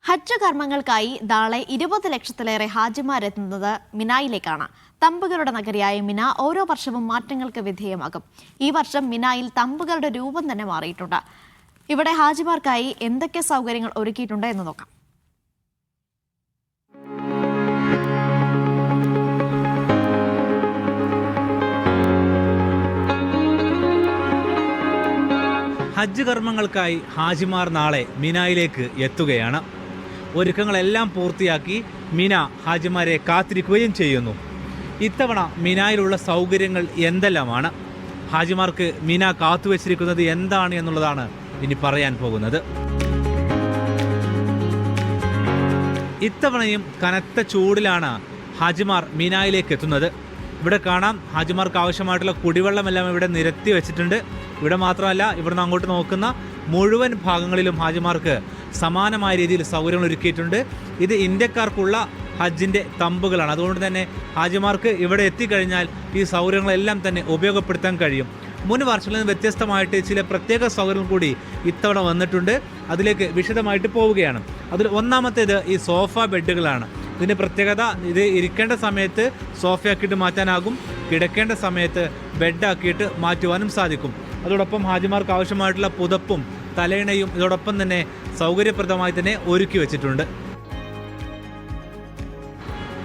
ഹജ്ജ് കർമ്മങ്ങൾക്കായി നാളെ 20 ലക്ഷത്തിലേറെ ഹാജിമാരെത്തുന്നത് മിനായിലേക്കാണ്. തമ്പുകളുടെ നഗരിയായ മിന ഓരോ വർഷവും മാറ്റങ്ങൾക്ക് വിധേയമാകും. ഈ വർഷം മിനായിൽ തമ്പുകളുടെ രൂപം തന്നെ മാറിയിട്ടുണ്ട്. ഇവിടെ ഹാജിമാർക്കായി എന്തൊക്കെ സൗകര്യങ്ങൾ ഒരുക്കിയിട്ടുണ്ട് എന്ന് നോക്കാം. ഹജ്ജ് കർമ്മങ്ങൾക്കായി ഹാജിമാർ നാളെ മിനായിലേക്ക് എത്തുകയാണ്. ഒരുക്കങ്ങളെല്ലാം പൂർത്തിയാക്കി മിന ഹാജിമാരെ കാത്തിരിക്കുകയും ചെയ്യുന്നു. ഇത്തവണ മിനായിലുള്ള സൗകര്യങ്ങൾ എന്തെല്ലാമാണ്, ഹാജിമാർക്ക് മിന കാത്തുവച്ചിരിക്കുന്നത് എന്താണ് എന്നുള്ളതാണ് ഇനി പറയാൻ പോകുന്നത്. ഇത്തവണയും കനത്ത ചൂടിലാണ് ഹാജിമാർ മിനായിലേക്ക് എത്തുന്നത്. ഇവിടെ കാണാം ഹാജിമാർക്ക് ആവശ്യമായിട്ടുള്ള കുടിവെള്ളമെല്ലാം ഇവിടെ നിരത്തി വെച്ചിട്ടുണ്ട്. ഇവിടെ മാത്രമല്ല, ഇവിടുന്ന് അങ്ങോട്ട് നോക്കുന്ന മുഴുവൻ ഭാഗങ്ങളിലും ഹാജിമാർക്ക് സമാനമായ രീതിയിൽ സൗകര്യങ്ങൾ ഒരുക്കിയിട്ടുണ്ട്. ഇത് ഇന്ത്യക്കാർക്കുള്ള ഹജ്ജിൻ്റെ തമ്പുകളാണ്. അതുകൊണ്ട് തന്നെ ഹാജിമാർക്ക് ഇവിടെ എത്തിക്കഴിഞ്ഞാൽ ഈ സൗകര്യങ്ങളെല്ലാം തന്നെ ഉപയോഗപ്പെടുത്താൻ കഴിയും. മുൻ വർഷങ്ങളിൽ നിന്ന് വ്യത്യസ്തമായിട്ട് ചില പ്രത്യേക സൗകര്യങ്ങൾ കൂടി ഇത്തവണ വന്നിട്ടുണ്ട്. അതിലേക്ക് വിശദമായിട്ട് പോവുകയാണ്. അതിൽ ഒന്നാമത്തേത് ഈ സോഫ ബെഡുകളാണ്. ഇതിൻ്റെ പ്രത്യേകത, ഇത് ഇരിക്കേണ്ട സമയത്ത് സോഫയാക്കിയിട്ട് മാറ്റാനാകും, കിടക്കേണ്ട സമയത്ത് ബെഡാക്കിയിട്ട് മാറ്റുവാനും സാധിക്കും. അതോടൊപ്പം ഹാജിമാർക്ക് ആവശ്യമായിട്ടുള്ള പുതപ്പും തലയിണയും ഇതോടൊപ്പം തന്നെ സൗകര്യപ്രദമായി തന്നെ ഒരുക്കി വെച്ചിട്ടുണ്ട്.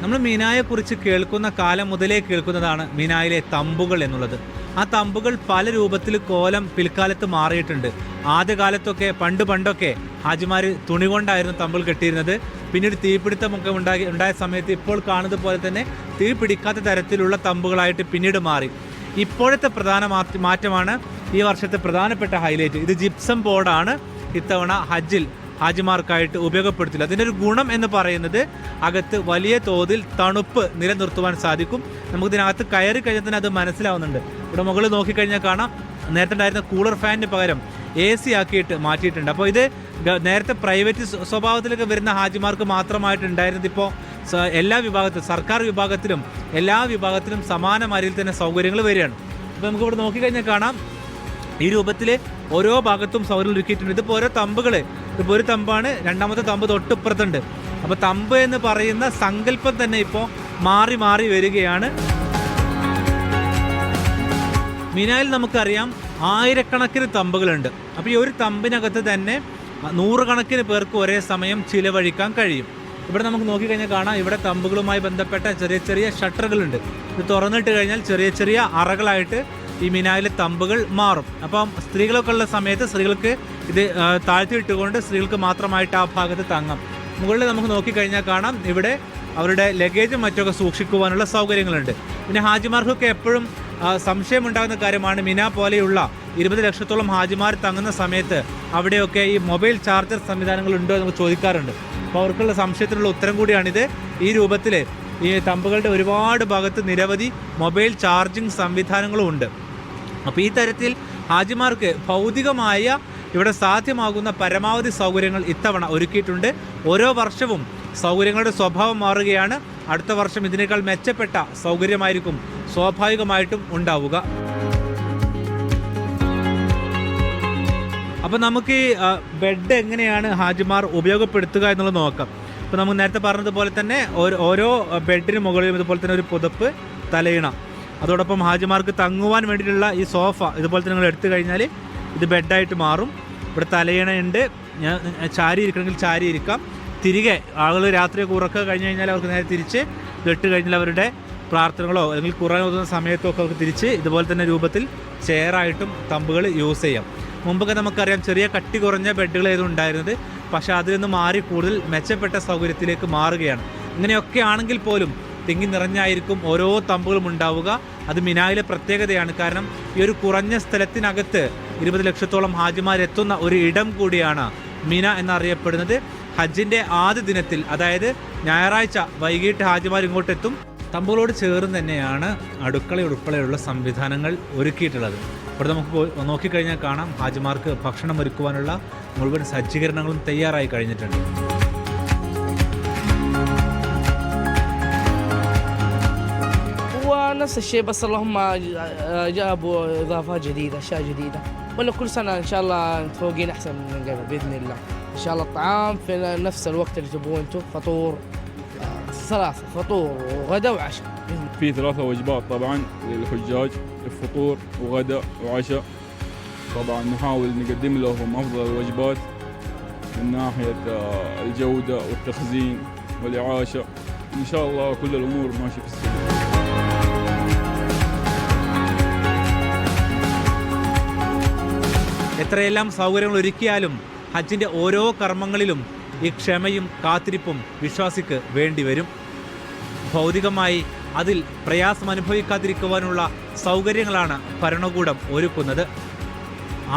നമ്മൾ മിനായെക്കുറിച്ച് കേൾക്കുന്ന കാലം മുതലേ കേൾക്കുന്നതാണ് മിനായിലെ തമ്പുകൾ എന്നുള്ളത്. ആ തമ്പുകൾ പല രൂപത്തിൽ കോലം പിൽക്കാലത്ത് മാറിയിട്ടുണ്ട്. ആദ്യകാലത്തൊക്കെ പണ്ടൊക്കെ ഹാജിമാർ തുണി കൊണ്ടായിരുന്നു തമ്പുകൾ കെട്ടിയിരുന്നത്. പിന്നീട് തീപിടുത്തമൊക്കെ ഉണ്ടായ സമയത്ത് ഇപ്പോൾ കാണുന്നത് പോലെ തന്നെ തീ പിടിക്കാത്ത തരത്തിലുള്ള തമ്പുകളായിട്ട് പിന്നീട് മാറി. ഇപ്പോഴത്തെ പ്രധാന മാറ്റമാണ് ഈ വർഷത്തെ പ്രധാനപ്പെട്ട ഹൈലൈറ്റ്. ഇത് ജിപ്സം ബോർഡാണ് ഇത്തവണ ഹജ്ജിൽ ഹാജിമാർക്കായിട്ട് ഉപയോഗപ്പെടുത്തില്ല. അതിൻ്റെ ഒരു ഗുണം എന്ന് പറയുന്നത് അകത്ത് വലിയ തോതിൽ തണുപ്പ് നിലനിർത്തുവാൻ സാധിക്കും. നമുക്കിതിനകത്ത് കയറി കഴിഞ്ഞാൽ തന്നെ അത് മനസ്സിലാവുന്നുണ്ട്. ഇവിടെ മുകളിൽ നോക്കിക്കഴിഞ്ഞാൽ കാണാം, നേരത്തെ ഉണ്ടായിരുന്ന കൂളർ ഫാനിന് പകരം AC ആക്കിയിട്ട് മാറ്റിയിട്ടുണ്ട്. അപ്പോൾ ഇത് നേരത്തെ പ്രൈവറ്റ് സ്വഭാവത്തിലൊക്കെ വരുന്ന ഹാജിമാർക്ക് മാത്രമായിട്ടുണ്ടായിരുന്നത് ഇപ്പോൾ എല്ലാ വിഭാഗത്തിലും, സർക്കാർ വിഭാഗത്തിലും എല്ലാ വിഭാഗത്തിലും സമാനമായ രീതിയിൽ തന്നെ സൗകര്യങ്ങൾ വരികയാണ്. അപ്പോൾ നമുക്കിവിടെ നോക്കിക്കഴിഞ്ഞാൽ കാണാം, ഈ രൂപത്തിൽ ഓരോ ഭാഗത്തും സൗകര്യം ഒരുക്കിയിട്ടുണ്ട്. ഇതിപ്പോൾ ഓരോ തമ്പുകൾ, ഇപ്പോൾ ഒരു തമ്പാണ്, രണ്ടാമത്തെ തമ്പ് തൊട്ടിപ്പുറത്തുണ്ട്. അപ്പോൾ തമ്പ് എന്ന് പറയുന്ന സങ്കല്പം തന്നെ ഇപ്പോൾ മാറി മാറി വരികയാണ്. മിനായിൽ നമുക്കറിയാം ആയിരക്കണക്കിന് തമ്പുകളുണ്ട്. അപ്പോൾ ഈ ഒരു തമ്പിനകത്ത് തന്നെ 100 കണക്കിന് പേർക്ക് ഒരേ സമയം ചിലവഴിക്കാൻ കഴിയും. ഇവിടെ നമുക്ക് നോക്കിക്കഴിഞ്ഞാൽ കാണാം, ഇവിടെ തമ്പുകളുമായി ബന്ധപ്പെട്ട ചെറിയ ചെറിയ ഷട്ടറുകളുണ്ട്. ഇത് തുറന്നിട്ട് കഴിഞ്ഞാൽ ചെറിയ ചെറിയ അറകളായിട്ട് ഈ മിനായിലെ തമ്പുകൾ മാറും. അപ്പം സ്ത്രീകളൊക്കെ ഉള്ള സമയത്ത് സ്ത്രീകൾക്ക് ഇത് താഴ്ത്തിയിട്ടുകൊണ്ട് സ്ത്രീകൾക്ക് മാത്രമായിട്ട് ആ ഭാഗത്ത് തങ്ങാം. മുകളിൽ നമുക്ക് നോക്കിക്കഴിഞ്ഞാൽ കാണാം, ഇവിടെ അവരുടെ ലഗേജും മറ്റൊക്കെ സൂക്ഷിക്കുവാനുള്ള സൗകര്യങ്ങളുണ്ട്. പിന്നെ ഹാജിമാർക്കൊക്കെ എപ്പോഴും സംശയമുണ്ടാകുന്ന കാര്യമാണ്, മിന പോലെയുള്ള 20 ലക്ഷത്തോളം ഹാജിമാർ തങ്ങുന്ന സമയത്ത് അവിടെയൊക്കെ ഈ മൊബൈൽ ചാർജർ സംവിധാനങ്ങളുണ്ടോ എന്ന് ചോദിക്കാറുണ്ട്. അപ്പോൾ അവർക്കുള്ള സംശയത്തിനുള്ള ഉത്തരം കൂടിയാണിത്. ഈ രൂപത്തിൽ ഈ തമ്പുകളുടെ ഒരുപാട് ഭാഗത്ത് നിരവധി മൊബൈൽ ചാർജിങ് സംവിധാനങ്ങളും ഉണ്ട്. അപ്പോൾ ഈ തരത്തിൽ ഹാജിമാർക്ക് ഭൗതികമായ ഇവിടെ സാധ്യമാകുന്ന പരമാവധി സൗകര്യങ്ങൾ ഇത്തവണ ഒരുക്കിയിട്ടുണ്ട്. ഓരോ വർഷവും സൗകര്യങ്ങളുടെ സ്വഭാവം മാറുകയാണ്. അടുത്ത വർഷം ഇതിനേക്കാൾ മെച്ചപ്പെട്ട സൗകര്യമായിരിക്കും സ്വാഭാവികമായിട്ടും ഉണ്ടാവുക. അപ്പോൾ നമുക്ക് ഈ ബെഡ് എങ്ങനെയാണ് ഹാജിമാർ ഉപയോഗപ്പെടുത്തുക എന്നുള്ളത് നോക്കാം. ഇപ്പോൾ നമുക്ക് നേരത്തെ പറഞ്ഞതുപോലെ തന്നെ ഓരോ ബെഡിന് മുകളിലും ഇതുപോലെ തന്നെ ഒരു പുതപ്പ്, തലയിണ, അതോടൊപ്പം ഹാജിമാർക്ക് തങ്ങുവാൻ വേണ്ടിയിട്ടുള്ള ഈ സോഫ ഇതുപോലെ തന്നെ നിങ്ങൾ എടുത്തു കഴിഞ്ഞാൽ ഇത് ബെഡായിട്ട് മാറും. ഇവിടെ തലയിണയുണ്ട്, ചാരി ഇരിക്കണമെങ്കിൽ ചാരി ഇരിക്കാം. തിരികെ ആളുകൾ രാത്രിയൊക്കെ ഉറക്കം കഴിഞ്ഞ് കഴിഞ്ഞാൽ അവർക്ക് നേരെ തിരിച്ച് ഇതിട്ട് കഴിഞ്ഞാൽ അവരുടെ പ്രാർത്ഥനകളോ അല്ലെങ്കിൽ ഖുർആൻ ഓതുന്ന സമയത്തോ ഒക്കെ അവർക്ക് തിരിച്ച് ഇതുപോലെ തന്നെ രൂപത്തിൽ ചെയറായിട്ടും തമ്പുകൾ യൂസ് ചെയ്യാം. മുമ്പൊക്കെ നമുക്കറിയാം ചെറിയ കട്ടി കുറഞ്ഞ ബെഡുകളായിരുന്നു ഉണ്ടായിരുന്നത്. പക്ഷേ അതിൽ നിന്ന് മാറി കൂടുതൽ മെച്ചപ്പെട്ട സൗകര്യത്തിലേക്ക് മാറുകയാണ്. ഇങ്ങനെയൊക്കെ ആണെങ്കിൽ പോലും തിങ്ങി നിറഞ്ഞായിരിക്കും ഓരോ തമ്പുകളും ഉണ്ടാവുക. അത് മിനായിലെ പ്രത്യേകതയാണ്. കാരണം ഈ ഒരു കുറഞ്ഞ സ്ഥലത്തിനകത്ത് 20 ലക്ഷത്തോളം ഹാജിമാരെത്തുന്ന ഒരു ഇടം കൂടിയാണ് മിന എന്നറിയപ്പെടുന്നത്. ഹജ്ജിൻ്റെ ആദ്യ ദിനത്തിൽ, അതായത് ഞായറാഴ്ച വൈകിട്ട് ഹാജിമാർ ഇങ്ങോട്ടെത്തും. തമ്പുകളോട് ചേർന്ന് തന്നെയാണ് അടുക്കള ഉൾപ്പെടെയുള്ള സംവിധാനങ്ങൾ ഒരുക്കിയിട്ടുള്ളത്. ഇവിടെ നമുക്ക് നോക്കിക്കഴിഞ്ഞാൽ കാണാം, ഹാജിമാർക്ക് ഭക്ഷണം ഒരുക്കുവാനുള്ള മുഴുവൻ സജ്ജീകരണങ്ങളും തയ്യാറായി കഴിഞ്ഞിട്ടുണ്ട്. نفس الشيء بس اللهم جابوا اضافات جديده، اشياء جديده، ولا كل سنه ان شاء الله متفوقين احسن من قبل باذن الله. ان شاء الله الطعام في نفس الوقت اللي تبغوه انتم، فطور 3 فطور وغداء وعشاء. في 3 وجبات طبعا للحجاج، الفطور وغداء وعشاء. طبعا نحاول نقدم لهم افضل الوجبات من ناحيه الجوده والتخزين والاعاشه. ان شاء الله كل الامور ماشيه في السليم. എത്രയെല്ലാം സൗകര്യങ്ങൾ ഒരുക്കിയാലും ഹജ്ജിൻ്റെ ഓരോ കർമ്മങ്ങളിലും ഈ ക്ഷമയും കാത്തിരിപ്പും വിശ്വാസിക്ക് വേണ്ടിവരും. ഭൗതികമായി അതിൽ പ്രയാസം അനുഭവിക്കാതിരിക്കുവാനുള്ള സൗകര്യങ്ങളാണ് ഭരണകൂടം ഒരുക്കുന്നത്.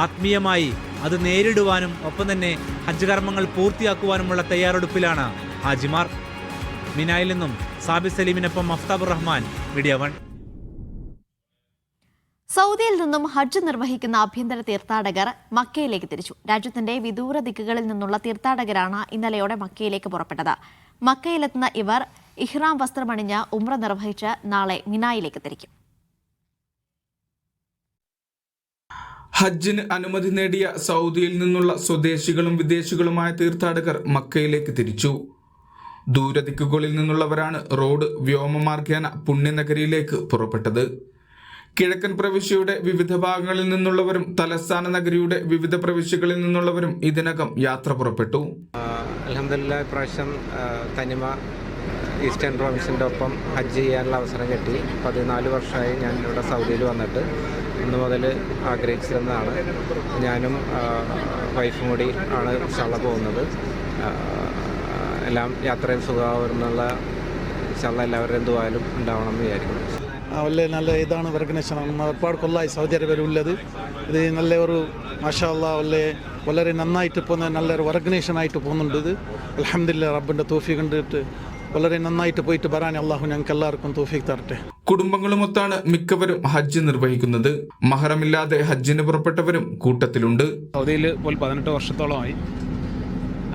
ആത്മീയമായി അത് നേരിടുവാനും ഒപ്പം തന്നെ ഹജ്ജ് കർമ്മങ്ങൾ പൂർത്തിയാക്കുവാനുമുള്ള തയ്യാറെടുപ്പിലാണ് ഹാജിമാർ. മിനായിൽ നിന്നും സാബി സലീമിനൊപ്പം മഫ്താബുർ റഹ്മാൻ, മീഡിയ 1. സൗദിയിൽ നിന്നും ഹജ്ജ് നിർവഹിക്കുന്ന ആഭ്യന്തര തീർത്ഥാടകർ മക്കയിലേക്ക് തിരിച്ചു. രാജ്യത്തിന്റെ വിദൂര ദിക്കുകളിൽ നിന്നുള്ള തീർത്ഥാടകരാണ് ഇന്നലെയോടെ മക്കയിലേക്ക് പുറപ്പെട്ടത്. മക്കയിലെത്തുന്ന ഇവർ ഇഹ്റാം വസ്ത്രമണിഞ്ഞ് ഉംറ നിർവഹിച്ച് നാളെ മിനായിലേക്ക് തിരിക്കും. ഹജ്ജിന് അനുമതി നേടിയ സൗദിയിൽ നിന്നുള്ള സ്വദേശികളും വിദേശികളുമായ തീർത്ഥാടകർ മക്കയിലേക്ക് തിരിച്ചു. ദൂരദിക്കുകളിൽ നിന്നുള്ളവരാണ് റോഡ് വ്യോമമാർഗേന പുണ്യനഗരിയിലേക്ക് പുറപ്പെട്ടത്. കിഴക്കൻ പ്രവിശ്യയുടെ വിവിധ ഭാഗങ്ങളിൽ നിന്നുള്ളവരും തലസ്ഥാന നഗരിയുടെ വിവിധ പ്രവിശ്യകളിൽ നിന്നുള്ളവരും ഇതിനകം യാത്ര പുറപ്പെട്ടു. അൽഹംദുലില്ലാഹ് ഇപ്രാവശ്യം തനിമ ഈസ്റ്റേൺ പ്രൊവിൻസിൻ്റെ ഒപ്പം ഹജ്ജ് ചെയ്യാനുള്ള അവസരം കിട്ടി. 14 വർഷമായി ഞാൻ ഇവിടെ സൗദിയിൽ വന്നിട്ട്. ഇന്ന് മുതൽ ആഗ്രഹിച്ചിരുന്നതാണ്. ഞാനും വൈഫും കൂടി ആണ് ഇൻഷാല്ലാ പോകുന്നത്. എല്ലാം യാത്രയിൽ സുഖമാവുന്നുള്ള ഇൻഷാല്ലാ എല്ലാവരുടെയും ദുആയിലും ഉണ്ടാവണം എന്ന് വിചാരിക്കുന്നു. ಒಳ್ಳೆ നല്ല ഇതാണ് ഓർഗനൈസേഷൻ. ഒരുപാട് കൊല്ലമായി സൗദി അറേബ്യയിൽ ഉള്ളത്. ഇത് നല്ല ഒരു മാഷാ അല്ലാഹ് വളരെ നന്നായിട്ട് പോകുന്ന നല്ലൊരു ഓർഗനൈസേഷൻ ആയിട്ട് പോകുന്നുണ്ട്. ഇത് അൽഹംദുലില്ലാഹ് റബ്ബിൻ്റെ തൗഫീഖ് കണ്ടിട്ട് വളരെ നന്നായിട്ട് പോയിട്ട് വരാൻ അള്ളാഹു ഞങ്ങൾക്ക് എല്ലാവർക്കും തൗഫീഖ് തരട്ടെ. കുടുംബങ്ങളുമൊത്താണ് മിക്കവരും ഹജ്ജ് നിർവഹിക്കുന്നത്. മഹറമില്ലാതെ ഹജ്ജിന് പുറപ്പെട്ടവരും കൂട്ടത്തിലുണ്ട്. സൗദിയിൽ 18 വർഷത്തോളമായി.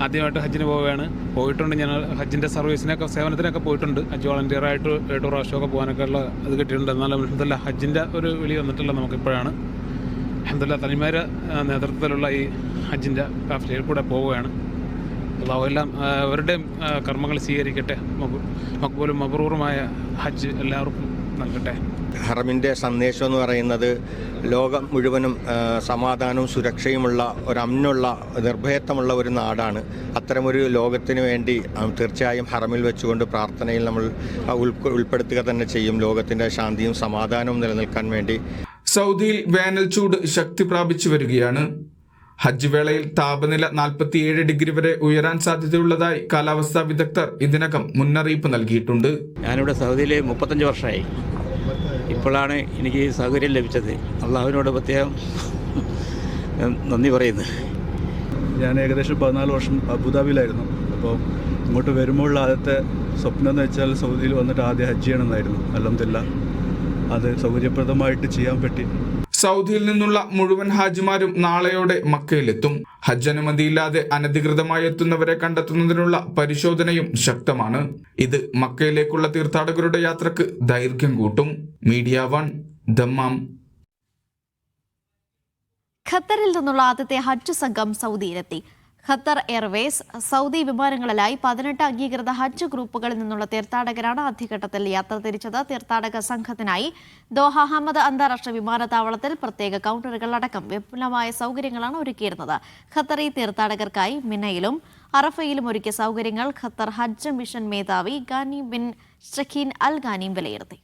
ആദ്യമായിട്ട് ഹജ്ജിന് പോവുകയാണ്. പോയിട്ടുണ്ട്. ഞാൻ ഹജ്ജിൻ്റെ സർവീസിനൊക്കെ സേവനത്തിനൊക്കെ പോയിട്ടുണ്ട്. ഹജ്ജ് വോളണ്ടിയറായിട്ട് 7 പ്രാവശ്യമൊക്കെ പോകാനൊക്കെ ഉള്ള ഇത് കിട്ടിയിട്ടുണ്ട്. എന്നാലും അൽഹംദുലില്ലാഹ് ഹജ്ജിൻ്റെ ഒരു വിളി വന്നിട്ടില്ല നമുക്കിപ്പോഴാണ്. അൽഹംദുലില്ലാഹ് തനിമാരുടെ നേതൃത്വത്തിലുള്ള ഈ ഹജ്ജിൻ്റെ കാഫിലയിൽ കൂടെ പോവുകയാണ്. അല്ലാഹു എല്ലാം അവരുടെയും കർമ്മങ്ങൾ സ്വീകരിക്കട്ടെ. മക്ബൂലും മബ്റൂറുമായ ഹജ്ജ് എല്ലാവർക്കും നൽകട്ടെ. ഹറമിൻ്റെ സന്ദേശം എന്ന് പറയുന്നത് ലോകം മുഴുവനും സമാധാനവും സുരക്ഷയുമുള്ള ഒരു അമ്നുള്ള നിർഭയത്വമുള്ള ഒരു നാടാണ്. അത്തരമൊരു ലോകത്തിന് വേണ്ടി തീർച്ചയായും ഹറമിൽ വെച്ചുകൊണ്ട് പ്രാർത്ഥനയിൽ നമ്മൾ ഉൾപ്പെടുത്തുക തന്നെ ചെയ്യും. ലോകത്തിൻ്റെ ശാന്തിയും സമാധാനവും നിലനിൽക്കാൻ വേണ്ടി. സൗദിയിൽ വേനൽ ചൂട് ശക്തി പ്രാപിച്ചു വരികയാണ്. ഹജ്ജ് വേളയിൽ താപനില 47 ഡിഗ്രി വരെ ഉയരാൻ സാധ്യതയുള്ളതായി കാലാവസ്ഥാ വിദഗ്ധർ ഇതിനകം മുന്നറിയിപ്പ് നൽകിയിട്ടുണ്ട്. ഞാനിവിടെ സൗദിയിൽ 35 വർഷമായി. ഇപ്പോഴാണ് എനിക്ക് സൗകര്യം ലഭിച്ചത്. അള്ളാഹുവിനോട് പ്രത്യേകം നന്ദി പറയുന്നു. ഞാൻ ഏകദേശം 14 വർഷം അബുദാബിയിലായിരുന്നു. അപ്പോൾ ഇങ്ങോട്ട് വരുമ്പോഴുള്ള ആദ്യത്തെ സ്വപ്നം എന്ന് വെച്ചാൽ സൗദിയിൽ വന്നിട്ട് ആദ്യം ഹജ്ജ് ചെയ്യണമെന്നായിരുന്നു. അൽഹംദുലില്ലാഹ് അത് സൗകര്യപ്രദമായിട്ട് ചെയ്യാൻ പറ്റി. സൗദിയിൽ നിന്നുള്ള മുഴുവൻ ഹാജിമാരും നാളെയോടെ മക്കയിലെത്തും. ഹജ്ജ് അനുമതിയില്ലാതെ അനധികൃതമായി എത്തുന്നവരെ കണ്ടെത്തുന്നതിനുള്ള പരിശോധനയും ശക്തമാണ്. ഇത് മക്കയിലേക്കുള്ള തീർത്ഥാടകരുടെ യാത്രക്ക് ദൈർഘ്യം കൂട്ടും. Media 1 Dammam. ഖത്തറിൽ നിന്നുള്ള ആദ്യത്തെ ഹജ്ജ് സംഘം സൗദിയിലെത്തി. ഖത്തർ എയർവേസ് സൗദി വിമാനങ്ങളിലായി 18 അംഗീകൃത ഹജ്ജ് ഗ്രൂപ്പുകളിൽ നിന്നുള്ള തീർത്ഥാടകരാണ് ആദ്യഘട്ടത്തിൽ യാത്ര തിരിച്ചത്. തീർത്ഥാടക സംഘത്തിനായി ദോഹ ഹമദ് അന്താരാഷ്ട്ര വിമാനത്താവളത്തിൽ പ്രത്യേക കൗണ്ടറുകൾ അടക്കം വിപുലമായ സൗകര്യങ്ങളാണ് ഒരുക്കിയിരുന്നത്. ഖത്തറി തീർത്ഥാടകർക്കായി മിനയിലും അറഫയിലും ഒരുക്കിയ സൗകര്യങ്ങൾ ഖത്തർ ഹജ്ജ് മിഷൻ മേധാവി ഗാനി ബിൻ ഷഖീൻ അൽ ഗാനിം വിലയിരുത്തി.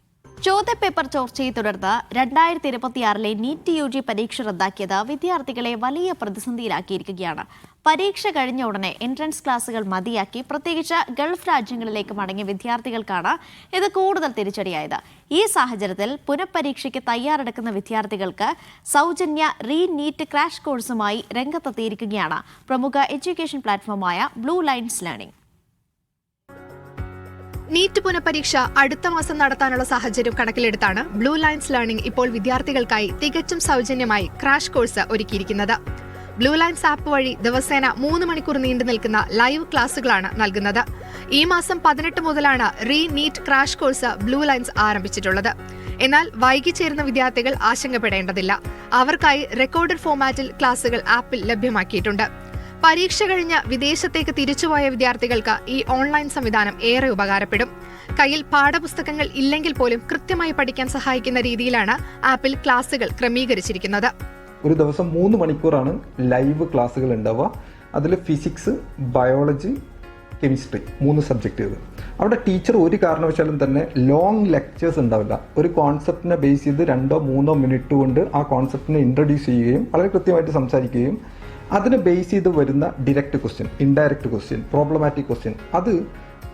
ചോദ്യപേപ്പർ ചോർച്ചയെ തുടർന്ന് 2026 നീറ്റ് UG പരീക്ഷ റദ്ദാക്കിയത് വിദ്യാർത്ഥികളെ വലിയ പ്രതിസന്ധിയിലാക്കിയിരിക്കുകയാണ്. പരീക്ഷ കഴിഞ്ഞ ഉടനെ എൻട്രൻസ് ക്ലാസുകൾ മതിയാക്കി പ്രത്യേകിച്ച് ഗൾഫ് രാജ്യങ്ങളിലേക്ക് മടങ്ങിയ വിദ്യാർത്ഥികൾക്കാണ് ഇത് കൂടുതൽ തിരിച്ചടിയായത്. ഈ സാഹചര്യത്തിൽ പുനഃപരീക്ഷയ്ക്ക് തയ്യാറെടുക്കുന്ന വിദ്യാർത്ഥികൾക്ക് സൗജന്യ നീറ്റ് ക്രാഷ് കോഴ്സുമായി രംഗത്തെത്തിയിരിക്കുകയാണ് പ്രമുഖ എഡ്യൂക്കേഷൻ പ്ലാറ്റ്ഫോമായ ബ്ലൂ ലൈൻസ് ലേണിംഗ്. നീറ്റ് പുനഃപരീക്ഷ അടുത്ത മാസം നടത്താനുള്ള സാഹചര്യം കണക്കിലെടുത്താണ് ബ്ലൂ ലൈൻസ് ലേണിംഗ് ഇപ്പോൾ വിദ്യാർത്ഥികൾക്കായി തികച്ചും സൗജന്യമായി ക്രാഷ് കോഴ്സ് ഒരുക്കിയിരിക്കുന്നത്. ബ്ലൂ ലൈൻസ് ആപ്പ് വഴി ദിവസേന 3 മണിക്കൂർ നീണ്ടു നിൽക്കുന്ന ലൈവ് ക്ലാസുകളാണ് നൽകുന്നത്. ഈ മാസം 18 മുതലാണ് NEET crash course blue lines ആരംഭിച്ചിട്ടുള്ളത്. എന്നാൽ വൈകി ചേരുന്ന വിദ്യാർത്ഥികൾ ആശങ്കപ്പെടേണ്ടതില്ല. അവർക്കായി റെക്കോർഡഡ് ഫോമാറ്റിൽ ക്ലാസുകൾ ആപ്പിൽ ലഭ്യമാക്കിയിട്ടുണ്ട്. പരീക്ഷ കഴിഞ്ഞ് വിദേശത്തേക്ക് തിരിച്ചുപോയ വിദ്യാർത്ഥികൾക്ക് ഈ ഓൺലൈൻ സംവിധാനം ഏറെ ഉപകാരപ്പെടും. കയ്യിൽ പാഠപുസ്തകങ്ങൾ ഇല്ലെങ്കിൽ പോലും കൃത്യമായി പഠിക്കാൻ സഹായിക്കുന്ന രീതിയിലാണ് ആപ്പിൽ ക്ലാസുകൾ ക്രമീകരിച്ചിരിക്കുന്നത്. ഒരു ദിവസം 3 മണിക്കൂറാണ് ലൈവ് ക്ലാസ്സുകൾ ഉണ്ടാവുക. അതിൽ ഫിസിക്സ്, ബയോളജി, കെമിസ്ട്രി 3 സബ്ജക്റ്റുകൾ. അവിടെ ടീച്ചർ ഒരു കാരണവശാലും തന്നെ ലോങ് ലെക്ചേഴ്സ് ഉണ്ടാവില്ല. ഒരു കോൺസെപ്റ്റിനെ ബേസ് ചെയ്ത് 2-3 മിനിറ്റ് കൊണ്ട് ആ കോൺസെപ്റ്റിനെ ഇൻട്രൊഡ്യൂസ് ചെയ്യുകയും വളരെ കൃത്യമായിട്ട് സംസാരിക്കുകയും അതിനെ ബേസ് ചെയ്ത് വരുന്ന direct question, indirect question, problematic question അത്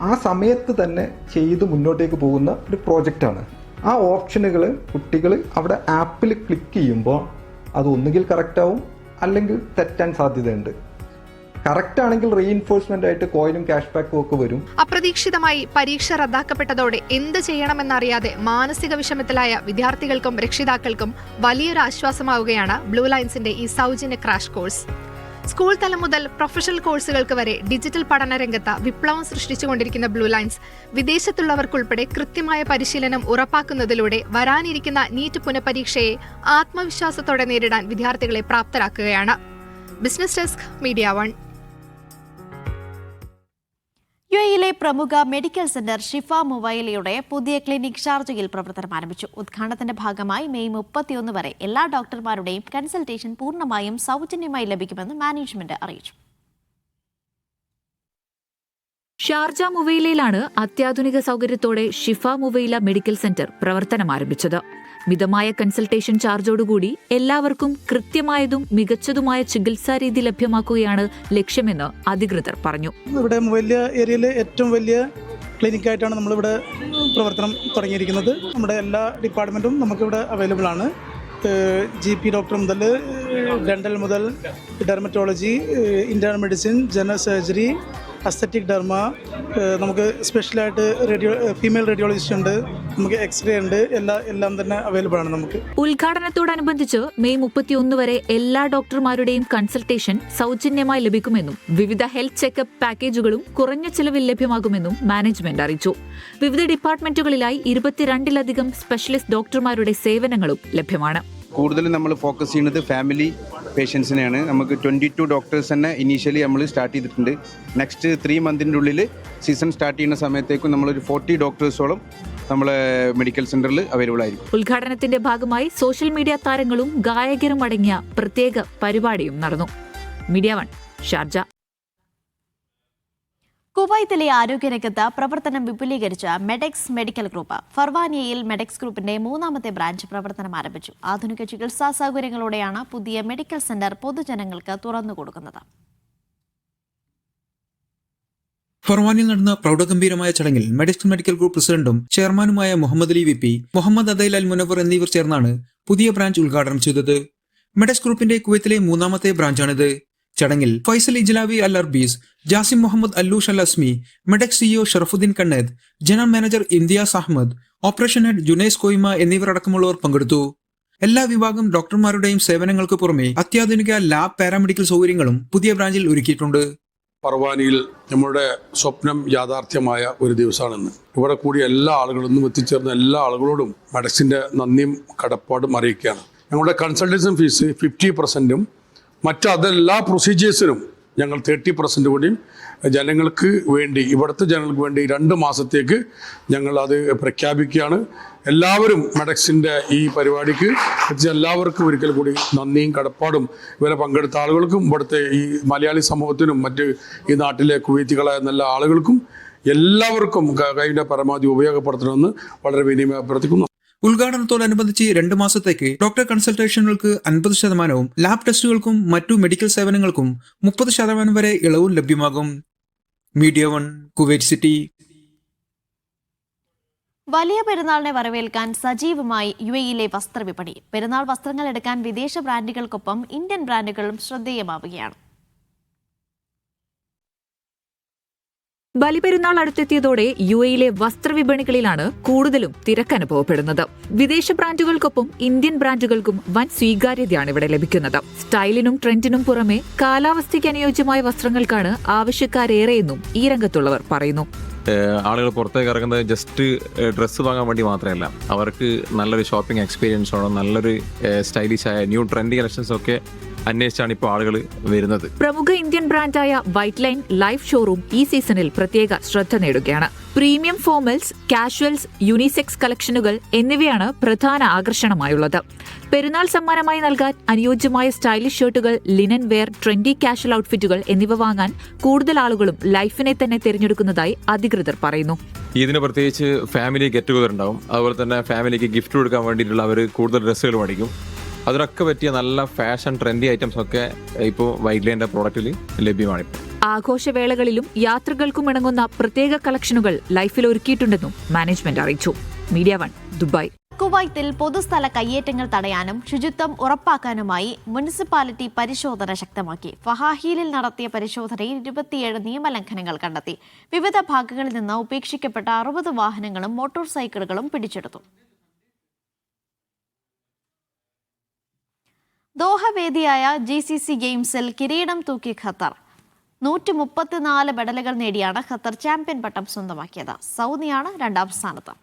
ആ സമയത്ത് തന്നെ ചെയ്ത് മുന്നോട്ടേക്ക് പോകുന്ന ഒരു പ്രോജക്റ്റാണ്. ആ ഓപ്ഷനുകൾ കുട്ടികൾ അവിടെ ആപ്പിൽ ക്ലിക്ക് ചെയ്യുമ്പോൾ അത് ഒന്നുകിൽ കറക്റ്റാവും അല്ലെങ്കിൽ തെറ്റാൻ സാധ്യതയുണ്ട്. കറക്റ്റ് ആണെങ്കിൽ റീഇൻഫോഴ്സ്മെന്റ് ആയിട്ട് കോയിനും ക്യാഷ് ബാക്കും ഒക്കെ വരും. അപ്രതീക്ഷിതമായി പരീക്ഷ റദ്ദാക്കപ്പെട്ടതോടെ എന്ത് ചെയ്യണമെന്നറിയാതെ മാനസിക വിഷമത്തിലായ വിദ്യാർത്ഥികൾക്കും രക്ഷിതാക്കൾക്കും വലിയൊരു ആശ്വാസമാവുകയാണ് ബ്ലൂ ലൈൻസിന്റെ ഈ സൗജന്യ ക്രാഷ് കോഴ്സ്. സ്കൂൾ തലം മുതൽ പ്രൊഫഷണൽ കോഴ്സുകൾക്ക് വരെ ഡിജിറ്റൽ പഠന രംഗത്ത് വിപ്ലവം സൃഷ്ടിച്ചുകൊണ്ടിരിക്കുന്ന ബ്ലൂ ലൈൻസ് വിദേശത്തുള്ളവർക്കുൾപ്പെടെ കൃത്യമായ പരിശീലനം ഉറപ്പാക്കുന്നതിലൂടെ വരാനിരിക്കുന്ന നീറ്റ് പുനഃപരീക്ഷയെ ആത്മവിശ്വാസത്തോടെ നേരിടാൻ വിദ്യാർത്ഥികളെ പ്രാപ്തരാക്കുകയാണ്. Business desk, media 1. യുഎഇയിലെ പ്രമുഖ മെഡിക്കൽ സെന്റർ ഷിഫ മുവൈലയുടെ പുതിയ ക്ലിനിക് ഷാർജയിൽ പ്രവർത്തനം ആരംഭിച്ചു. ഉദ്ഘാടനത്തിന്റെ ഭാഗമായി മെയ് 31 വരെ എല്ലാ ഡോക്ടർമാരുടെയും കൺസൾട്ടേഷൻ പൂർണ്ണമായും സൗജന്യമായി ലഭിക്കുമെന്ന് മാനേജ്മെന്റ് അറിയിച്ചു. ഷാർജ മുവൈലയിലാണ് അത്യാധുനിക സൗകര്യത്തോടെ ഷിഫ മുവൈല മെഡിക്കൽ സെന്റർ പ്രവർത്തനം ആരംഭിച്ചത്. മിതമായ കൺസൾട്ടേഷൻ ചാർജോടുകൂടി എല്ലാവർക്കും കൃത്യമായതും മികച്ചതുമായ ചികിത്സാ രീതി ലഭ്യമാക്കുകയാണ് ലക്ഷ്യമെന്ന് അധികൃതർ പറഞ്ഞു. ഇവിടെ വലിയ ഏരിയയിലെ ഏറ്റവും വലിയ ക്ലിനിക്കായിട്ടാണ് നമ്മളിവിടെ പ്രവർത്തനം തുടങ്ങിയിരിക്കുന്നത്. നമ്മുടെ എല്ലാ ഡിപ്പാർട്ട്മെൻറ്റും നമുക്കിവിടെ അവൈലബിൾ ആണ്. GP ഡോക്ടർ മുതൽ ഡെൻ്റൽ മുതൽ dermatology, internal medicine, general surgery, aesthetic derma, നമുക്ക് സ്പെഷ്യലായിട്ട് ഫീമെയിൽ റേഡിയോളജിസ്റ്റ് ഉണ്ട്, നമുക്ക് എക്സ്റേ ഉണ്ട്, എല്ലാം തന്നെ അവൈലബിൾ ആണ് നമുക്ക്. ഉദ്ഘാടനത്തോടനുബന്ധിച്ച് മെയ് 31 വരെ എല്ലാ ഡോക്ടർമാരുടെയും കൺസൾട്ടേഷൻ സൗജന്യമായി ലഭിക്കുമെന്നും വിവിധ ഹെൽത്ത് ചെക്കപ്പ് പാക്കേജുകളും കുറഞ്ഞ ചെലവിൽ ലഭ്യമാകുമെന്നും മാനേജ്മെന്റ് അറിയിച്ചു. വിവിധ ഡിപ്പാർട്ട്മെന്റുകളിലായി 22-ലധികം സ്പെഷ്യലിസ്റ്റ് ഡോക്ടർമാരുടെ സേവനങ്ങളും ലഭ്യമാണ്. കൂടുതലും നമ്മൾ ഫോക്കസ് ചെയ്യുന്നത് ഫാമിലി പേഷ്യൻസിനെയാണ്. നമുക്ക് 22 ഡോക്ടേഴ്സ് തന്നെ ഇനീഷ്യലി നമ്മൾ സ്റ്റാർട്ട് ചെയ്തിട്ടുണ്ട്. നെക്സ്റ്റ് 3 മന്തിൻ്റെ ഉള്ളിൽ സീസൺ സ്റ്റാർട്ട് ചെയ്യുന്ന സമയത്തേക്കും നമ്മളൊരു 40 ഡോക്ടേഴ്സോളം നമ്മളെ മെഡിക്കൽ സെന്ററിൽ അവൈലബിൾ ആയിരിക്കും. ഉദ്ഘാടനത്തിന്റെ ഭാഗമായി സോഷ്യൽ മീഡിയ താരങ്ങളും ഗായകരും അടങ്ങിയ പ്രത്യേക പരിപാടിയും നടന്നു. Media 1, Sharjah. കുവൈത്തിലെ ആരോഗ്യരംഗത്ത് പ്രവർത്തനം വിപുലീകരിച്ച മെഡെക്സ് മെഡിക്കൽ ഗ്രൂപ്പ് ഫർവാനിയയിൽ മെഡെക്സ് ഗ്രൂപ്പിന്റെ 3ാമത്തെ ബ്രാഞ്ച് പ്രവർത്തനം ആരംഭിച്ചു. ആധുനിക ചികിത്സാ സൗകര്യങ്ങളോടെയാണ് പുതിയ മെഡിക്കൽ സെന്റർ പൊതുജനങ്ങൾക്ക് തുറന്നുകൊടുക്കുന്നത്. ഫർവാനിൽ നടന്ന പ്രൗഢഗംഭീരമായ ചടങ്ങിൽ മെഡെക്സ് മെഡിക്കൽ ഗ്രൂപ്പ് പ്രസിഡന്റും ചെയർമാനുമായ മുഹമ്മദ് അലി VP, മുഹമ്മദ് അദൈൽ അൽ മുനവർ എന്നിവർ ചേർന്നാണ് പുതിയ ബ്രാഞ്ച് ഉദ്ഘാടനം ചെയ്തത്. മെഡെക്സ് ഗ്രൂപ്പിന്റെ കുവൈത്തിലെ 3ാമത്തെ ബ്രാഞ്ചാണിത്. ചടങ്ങിൽ Faisal Ijlawi al Arbeez, Jasim Mohammed Allush al Asmi, Medex CEO Sharafuddin Kanneth, general manager Imtiaz Ahmed, operation head Junais Koyima എന്നിവരടക്കമുള്ളവർ പങ്കെടുത്തു. എല്ലാ വിഭാഗം ഡോക്ടർമാരുടെയും സേവനങ്ങൾക്ക് പുറമെ അത്യാധുനിക ലാബ് പാരാമെഡിക്കൽ സൗകര്യങ്ങളും പുതിയ ബ്രാഞ്ചിൽ ഒരുക്കിയിട്ടുണ്ട്. ഫർവാനിയിൽ നമ്മുടെ സ്വപ്നം യാഥാർത്ഥ്യമായ ഒരു ദിവസമാണെന്ന് ഇവിടെ കൂടിയ എല്ലാ ആളുകളും എത്തിച്ചേർന്ന എല്ലാ ആളുകളോടും മെഡെക്സിന്റെ നന്ദിയും കടപ്പാടും അറിയിക്കുകയാണ്. ഞങ്ങളുടെ കൺസൾട്ടേഷൻ ഫീസ് 50%ഉം മറ്റെല്ലാ പ്രൊസീജിയേഴ്സിനും ഞങ്ങൾ 30% കൂടിയും ജനങ്ങൾക്ക് വേണ്ടി, ഇവിടുത്തെ ജനങ്ങൾക്ക് വേണ്ടി 2 മാസത്തേക്ക് ഞങ്ങൾ അത് പ്രഖ്യാപിക്കുകയാണ്. എല്ലാവരും മെഡെക്സിൻ്റെ ഈ പരിപാടിക്ക് എല്ലാവർക്കും ഒരിക്കൽ കൂടി നന്ദിയും കടപ്പാടും ഇവരെ പങ്കെടുത്ത ആളുകൾക്കും ഇവിടുത്തെ ഈ മലയാളി സമൂഹത്തിനും മറ്റ് ഈ നാട്ടിലെ കുവൈത്തികളായ നല്ല ആളുകൾക്കും എല്ലാവർക്കും കഴിവിൻ്റെ പരമാവധി ഉപയോഗപ്പെടുത്തണമെന്ന് വളരെ വിനീതമായി അഭ്യർത്ഥിക്കുന്നു. ഉദ്ഘാടനത്തോടനുബന്ധിച്ച് 2 മാസത്തേക്ക് ഡോക്ടർ കൺസൾട്ടേഷനുകൾക്ക് 50%, ലാബ് ടെസ്റ്റുകൾക്കും മറ്റു മെഡിക്കൽ സേവനങ്ങൾക്കും 30% വരെ ഇളവും ലഭ്യമാകും. Media 1, Kuwait city. വലിയ പെരുന്നാളിനെ വരവേൽക്കാൻ സജീവമായി UAEയിലെ വസ്ത്രവിപണി. പെരുന്നാൾ വസ്ത്രങ്ങൾ എടുക്കാൻ വിദേശ ബ്രാൻഡുകൾക്കൊപ്പം ഇന്ത്യൻ ബ്രാൻഡുകളും ശ്രദ്ധേയമാവുകയാണ്. ബലിപെരുന്നാൾ അടുത്തെത്തിയതോടെ UAEയിലെ വസ്ത്രവിപണികളിലാണ് കൂടുതലും തിരക്കനുഭവപ്പെടുന്നത്. വിദേശ ബ്രാൻഡുകൾക്കൊപ്പം ഇന്ത്യൻ ബ്രാൻഡുകൾക്കും വൻ സ്വീകാര്യതയാണ് ഇവിടെ ലഭിക്കുന്നത്. സ്റ്റൈലിനും ട്രെൻഡിനും പുറമെ കാലാവസ്ഥയ്ക്ക് അനുയോജ്യമായ വസ്ത്രങ്ങൾക്കാണ് ആവശ്യക്കാരേറെയെന്നും ഈ രംഗത്തുള്ളവർ പറയുന്നു. ആളുകൾ പുറത്തേക്ക് ഇറങ്ങുന്നത് ജസ്റ്റ് ഡ്രസ്സ് വാങ്ങാൻ വേണ്ടി മാത്രമല്ല, അവർക്ക് നല്ലൊരു ഷോപ്പിംഗ് എക്സ്പീരിയൻസ് വേണം, നല്ലൊരു സ്റ്റൈലിഷായ ന്യൂ ട്രെൻഡി കളക്ഷൻസ് ഒക്കെ അന്വേഷിച്ചാണ് ഇപ്പോൾ ആളുകൾ വരുന്നത്. പ്രമുഖ ഇന്ത്യൻ ബ്രാൻഡായ വൈറ്റ് ലൈൻ ലൈവ് ഷോറൂം ഈ സീസണിൽ പ്രത്യേക ശ്രദ്ധ നേടുകയാണ്. പ്രീമിയം ഫോമൽസ്, കാഷ്വൽസ്, യൂണിസെക്സ് കളക്ഷനുകൾ എന്നിവയാണ് പ്രധാന ആകർഷണമായുള്ളത്. പെരുന്നാൾ സമ്മാനമായി നൽകാൻ അനുയോജ്യമായ സ്റ്റൈലിഷ് ഷർട്ടുകൾ, ലിനൻ വെയർ, ട്രെൻഡി കാഷ്വൽ ഔട്ട്ഫിറ്റുകൾ എന്നിവ വാങ്ങാൻ കൂടുതൽ ആളുകളും ലൈഫിനെ തന്നെ തിരഞ്ഞെടുക്കുന്നതായി അധികൃതർ പറയുന്നു. ഇതിന് പ്രത്യേകിച്ച് ഫാമിലി ഗെറ്റ് ടുഗദർ ഉണ്ടാവും. അതുപോലെ തന്നെ ഫാമിലിക്ക് ഗിഫ്റ്റ് കൊടുക്കാൻ വേണ്ടിയിട്ടുള്ള അവർ കൂടുതൽ ഡ്രസ്സുകൾ മേടിക്കും. അതിനൊക്കെ പറ്റിയ നല്ല ഫാഷൻ ട്രെൻഡി ഐറ്റംസ് ഒക്കെ ഇപ്പോൾ വൈറ്റ് ലൈൻ്റെ പ്രോഡക്റ്റിൽ ലഭ്യമാണ്. ആഘോഷവേളകളിലും യാത്രകൾക്കും ഇണങ്ങുന്ന പ്രത്യേക കളക്ഷനുകൾ ലൈഫിൽ ഒരുക്കിയിട്ടുണ്ടെന്നും മാനേജ്മെന്റ് അറിയിച്ചു. Media 1 Dubai. കുവൈത്തിൽ പൊതുസ്ഥല കയ്യേറ്റങ്ങൾ തടയാനും ശുചിത്വം ഉറപ്പാക്കാനുമായി മുനിസിപ്പാലിറ്റി പരിശോധന ശക്തമാക്കി. ഫഹാഹിലിൽ നടത്തിയ പരിശോധനയിൽ 27 നിയമലംഘനങ്ങൾ കണ്ടെത്തി. വിവിധ ഭാഗങ്ങളിൽ നിന്ന് ഉപേക്ഷിക്കപ്പെട്ട 60 വാഹനങ്ങളും മോട്ടോർ സൈക്കിളുകളും പിടിച്ചെടുത്തു. ദോഹ വേദിയായ GCC ഗെയിംസിൽ കിരീടം തൂക്കി ഖത്തർ. 134 മെഡലുകൾ നേടിയാണ് ഖത്തർ ചാമ്പ്യൻ പട്ടം സ്വന്തമാക്കിയത്. സൗദിയാണ് രണ്ടാം സ്ഥാനത്ത്.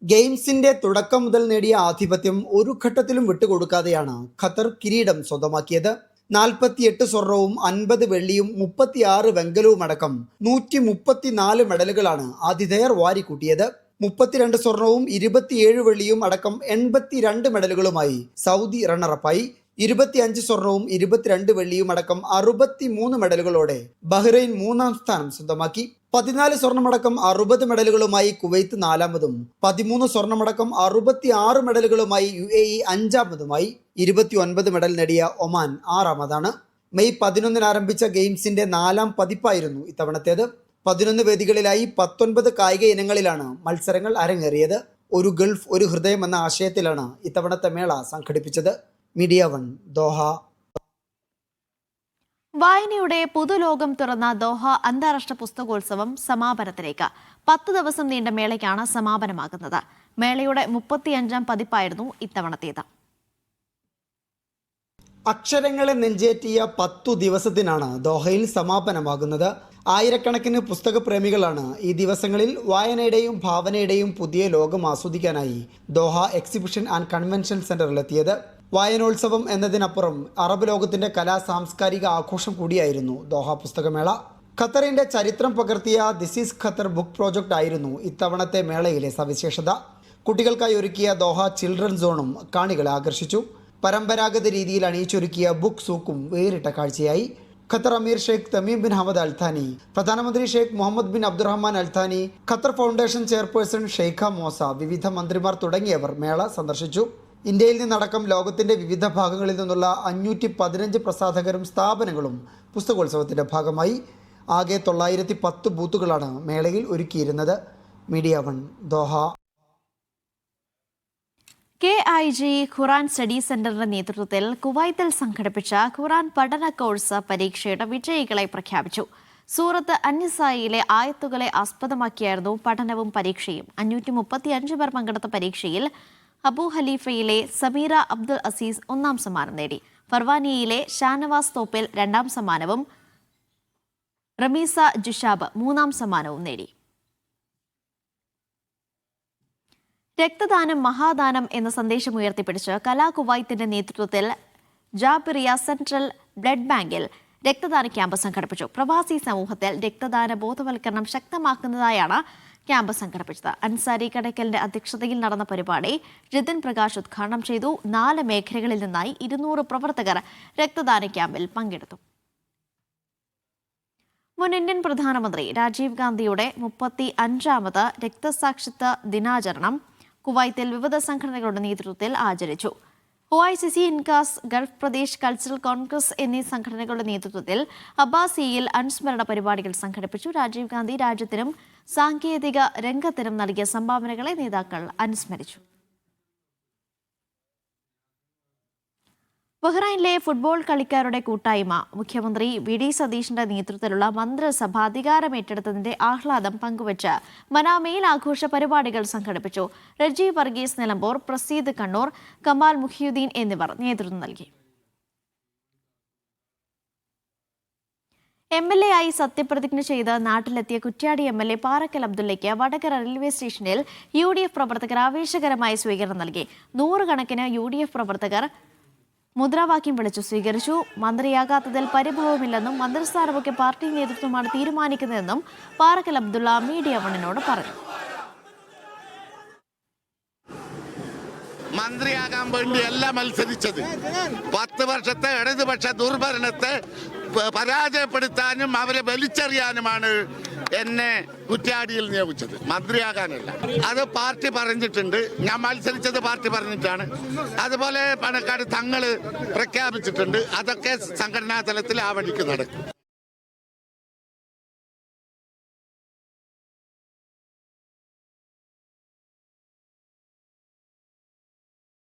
ഗെയിംസിന്റെ തുടക്കം മുതൽ നേടിയ ആധിപത്യം ഒരു ഘട്ടത്തിലും വിട്ടുകൊടുക്കാതെയാണ് ഖത്തർ കിരീടം സ്വന്തമാക്കിയത്. 48 സ്വർണവും 50 വെള്ളിയും 36 വെങ്കലവും അടക്കം 134 മെഡലുകളാണ് ആതിഥേയർ വാരിക്കൂട്ടിയത്. 32 സ്വർണവും 27 വെള്ളിയും അടക്കം 82 മെഡലുകളുമായി സൗദി റണ്ണറപ്പായി. 25 സ്വർണവും 22 വെള്ളിയും അടക്കം 63 മെഡലുകളോടെ ബഹ്റൈൻ മൂന്നാം സ്ഥാനം സ്വന്തമാക്കി. 14 സ്വർണമടക്കം 60 മെഡലുകളുമായി കുവൈത്ത് നാലാമതും 13 സ്വർണമടക്കം 66 മെഡലുകളുമായി UAE അഞ്ചാമതുമായി. 29 മെഡൽ നേടിയ ഒമാൻ ആറാമതാണ്. മെയ് 11 ആരംഭിച്ച ഗെയിംസിന്റെ 4ാം പതിപ്പായിരുന്നു ഇത്തവണത്തേത്. 11 വേദികളിലായി 19 കായിക ഇനങ്ങളിലാണ് മത്സരങ്ങൾ അരങ്ങേറിയത്. ഒരു ഗൾഫ് ഒരു ഹൃദയം എന്ന ആശയത്തിലാണ് ഇത്തവണത്തെ മേള സംഘടിപ്പിച്ചത്. Media 1 Doha. വായനയുടെ പുതുലോകം തുറന്ന ദോഹ അന്താരാഷ്ട്ര പുസ്തകോത്സവം സമാപനത്തിലേക്ക്. 10 ദിവസം നീണ്ട മേളയ്ക്കാണ് സമാപനമാകുന്നത്. മേളയുടെ 35ാം പതിപ്പായിരുന്നു ഇത്തവണത്തേത്. അക്ഷരങ്ങളെ നെഞ്ചേറ്റിയ 10 ദിവസത്തിനാണ് ദോഹയിൽ സമാപനമാകുന്നത്. ആയിരക്കണക്കിന് പുസ്തകപ്രേമികളാണ് ഈ ദിവസങ്ങളിൽ വായനയുടെയും ഭാവനയുടെയും പുതിയ ലോകം ആസ്വദിക്കാനായി ദോഹ എക്സിബിഷൻ ആൻഡ് കൺവെൻഷൻ സെന്ററിലെത്തിയത്. വായനോത്സവം എന്നതിനപ്പുറം അറബ് ലോകത്തിന്റെ കലാ സാംസ്കാരിക ആഘോഷം കൂടിയായിരുന്നു ദോഹ പുസ്തകമേള. ഖത്തറിന്റെ ചരിത്രം പകർത്തിയ this is Qatar book project ആയിരുന്നു ഇത്തവണത്തെ മേളയിലെ സവിശേഷത. കുട്ടികൾക്കായി ഒരുക്കിയ ദോഹ ചിൽഡ്രൻ സോണും കാണികളെ ആകർഷിച്ചു. പരമ്പരാഗത രീതിയിൽ അണിയിച്ചൊരുക്കിയ ബുക്ക് സൂക്കും വേറിട്ട കാഴ്ചയായി. Qatar Amir Sheikh Tamim bin Hamad Al Thani, പ്രധാനമന്ത്രി Sheikh Mohammed bin Abdulrahman Al Thani, Qatar foundation chairperson Sheikha Moza, വിവിധ മന്ത്രിമാർ തുടങ്ങിയവർ മേള സന്ദർശിച്ചു. ഇന്ത്യയിൽ നിന്നടക്കം ലോകത്തിന്റെ വിവിധ ഭാഗങ്ങളിൽ നിന്നുള്ള 515 പ്രസാധകരും സ്ഥാപനങ്ങളും പുസ്തകോത്സവത്തിന്റെ ഭാഗമായി. ആകെ 910 ബൂത്തുകളാണ് മേളയിൽ ഒരുക്കിയിരുന്നത്. Media 1 Doha. KIG ഖുറാൻ സ്റ്റഡി സെന്ററിന്റെ നേതൃത്വത്തിൽ കുവൈത്തിൽ സംഘടിപ്പിച്ച ഖുറാൻ പഠന കോഴ്സ് പരീക്ഷയുടെ വിജയികളെ പ്രഖ്യാപിച്ചു. സൂറത്ത് അന്നിസായിലെ ആയത്തുകളെ ആസ്പദമാക്കിയായിരുന്നു പഠനവും പരീക്ഷയും. 535 പേർ പങ്കെടുത്ത പരീക്ഷയിൽ അബു ഹലീഫയിലെ സമീറ അബ്ദുൽ അസീസ് 1ാം സമ്മാനം നേടി. ഫർവാനിയയിലെ ഷാനവാസ് തോപ്പിൽ 2ാം സമ്മാനവും റമീസ ജുഷാബ് 3ാം സമ്മാനവും നേടി. രക്തദാനം മഹാദാനം എന്ന സന്ദേശം ഉയർത്തിപ്പിടിച്ച് കലാ കുവൈത്തിന്റെ നേതൃത്വത്തിൽ ജാബിറിയ സെൻട്രൽ ബ്ലഡ് ബാങ്കിൽ രക്തദാന ക്യാമ്പ് സംഘടിപ്പിച്ചു. പ്രവാസി സമൂഹത്തിൽ രക്തദാന ബോധവൽക്കരണം ശക്തമാക്കുന്നതായാണ് ക്യാമ്പ് സംഘടിപ്പിച്ചത്. അൻസാരി കടയ്ക്കലിന്റെ അധ്യക്ഷതയിൽ നടന്ന പരിപാടി ജിതിൻ പ്രകാശ് ഉദ്ഘാടനം ചെയ്തു. 4 മേഖലകളിൽ നിന്നായി 200 പ്രവർത്തകർ രക്തദാന ക്യാമ്പിൽ പങ്കെടുത്തു. മുൻ ഇന്ത്യൻ പ്രധാനമന്ത്രി രാജീവ് ഗാന്ധിയുടെ 35ാമത് രക്തസാക്ഷിത്വ ദിനാചരണം കുവൈത്തിൽ വിവിധ സംഘടനകളുടെ നേതൃത്വത്തിൽ ആചരിച്ചു. OICC, INCAS, Gulf Pradesh cultural Congress എന്നീ സംഘടനകളുടെ നേതൃത്വത്തിൽ അബ്ബാസിയയിൽ അനുസ്മരണ പരിപാടികൾ സംഘടിപ്പിച്ചു. രാജീവ് ഗാന്ധി രാജ്യത്തിനും സാങ്കേതിക രംഗത്തിനും നൽകിയ സംഭാവനകളെ നേതാക്കൾ അനുസ്മരിച്ചു. ബഹ്റൈനിലെ ഫുട്ബോൾ കളിക്കാരുടെ കൂട്ടായ്മ മുഖ്യമന്ത്രി VD സതീഷിന്റെ നേതൃത്വത്തിലുള്ള മന്ത്രിസഭ അധികാരമേറ്റെടുത്തതിന്റെ ആഹ്ലാദം പങ്കുവച്ച് മനാമയിൽ ആഘോഷ പരിപാടികൾ സംഘടിപ്പിച്ചു. റജി വർഗീസ് നിലമ്പൂർ, പ്രസീദ് കണ്ണൂർ, കമാൽ മുഹിയുദ്ദീൻ എന്നിവർ നേതൃത്വം നൽകി. MLA ആയി സത്യപ്രതിജ്ഞ ചെയ്ത് നാട്ടിലെത്തിയ കുറ്റ്യാടി MLA പാറക്കൽ അബ്ദുള്ളയ്ക്ക് വടകര റെയിൽവേ സ്റ്റേഷനിൽ UDF പ്രവർത്തകർ ആവേശകരമായ സ്വീകരണം നൽകി. 100 കണക്കിന് UDF പ്രവർത്തകർ മുദ്രാവാക്യം വിളിച്ചു സ്വീകരിച്ചു. മന്ത്രിയാകാത്തതിൽ പരിഭവമില്ലെന്നും മന്ത്രിസ്ഥാനമൊക്കെ പാർട്ടി നേതൃത്വമാണ് തീരുമാനിക്കുന്നതെന്നും പാറക്കൽ അബ്ദുള്ള മീഡിയ 1 പറഞ്ഞു. മന്ത്രിയാകാൻ വേണ്ടിയല്ല മത്സരിച്ചത്. 10 വർഷത്തെ ഇടതുപക്ഷ ദുർഭരണത്തെ പരാജയപ്പെടുത്താനും അവരെ വലിച്ചെറിയാനുമാണ് എന്നെ കുറ്റ്യാടിയിൽ നിയോഗിച്ചത്, മന്ത്രിയാകാനല്ല. അത് പാർട്ടി പറഞ്ഞിട്ടുണ്ട്. ഞാൻ മത്സരിച്ചത് പാർട്ടി പറഞ്ഞിട്ടാണ്. അതുപോലെ പാണക്കാട് തങ്ങൾ പ്രഖ്യാപിച്ചിട്ടുണ്ട്. അതൊക്കെ സംഘടനാ തലത്തിൽ ആ വഴിക്ക് നടക്കും.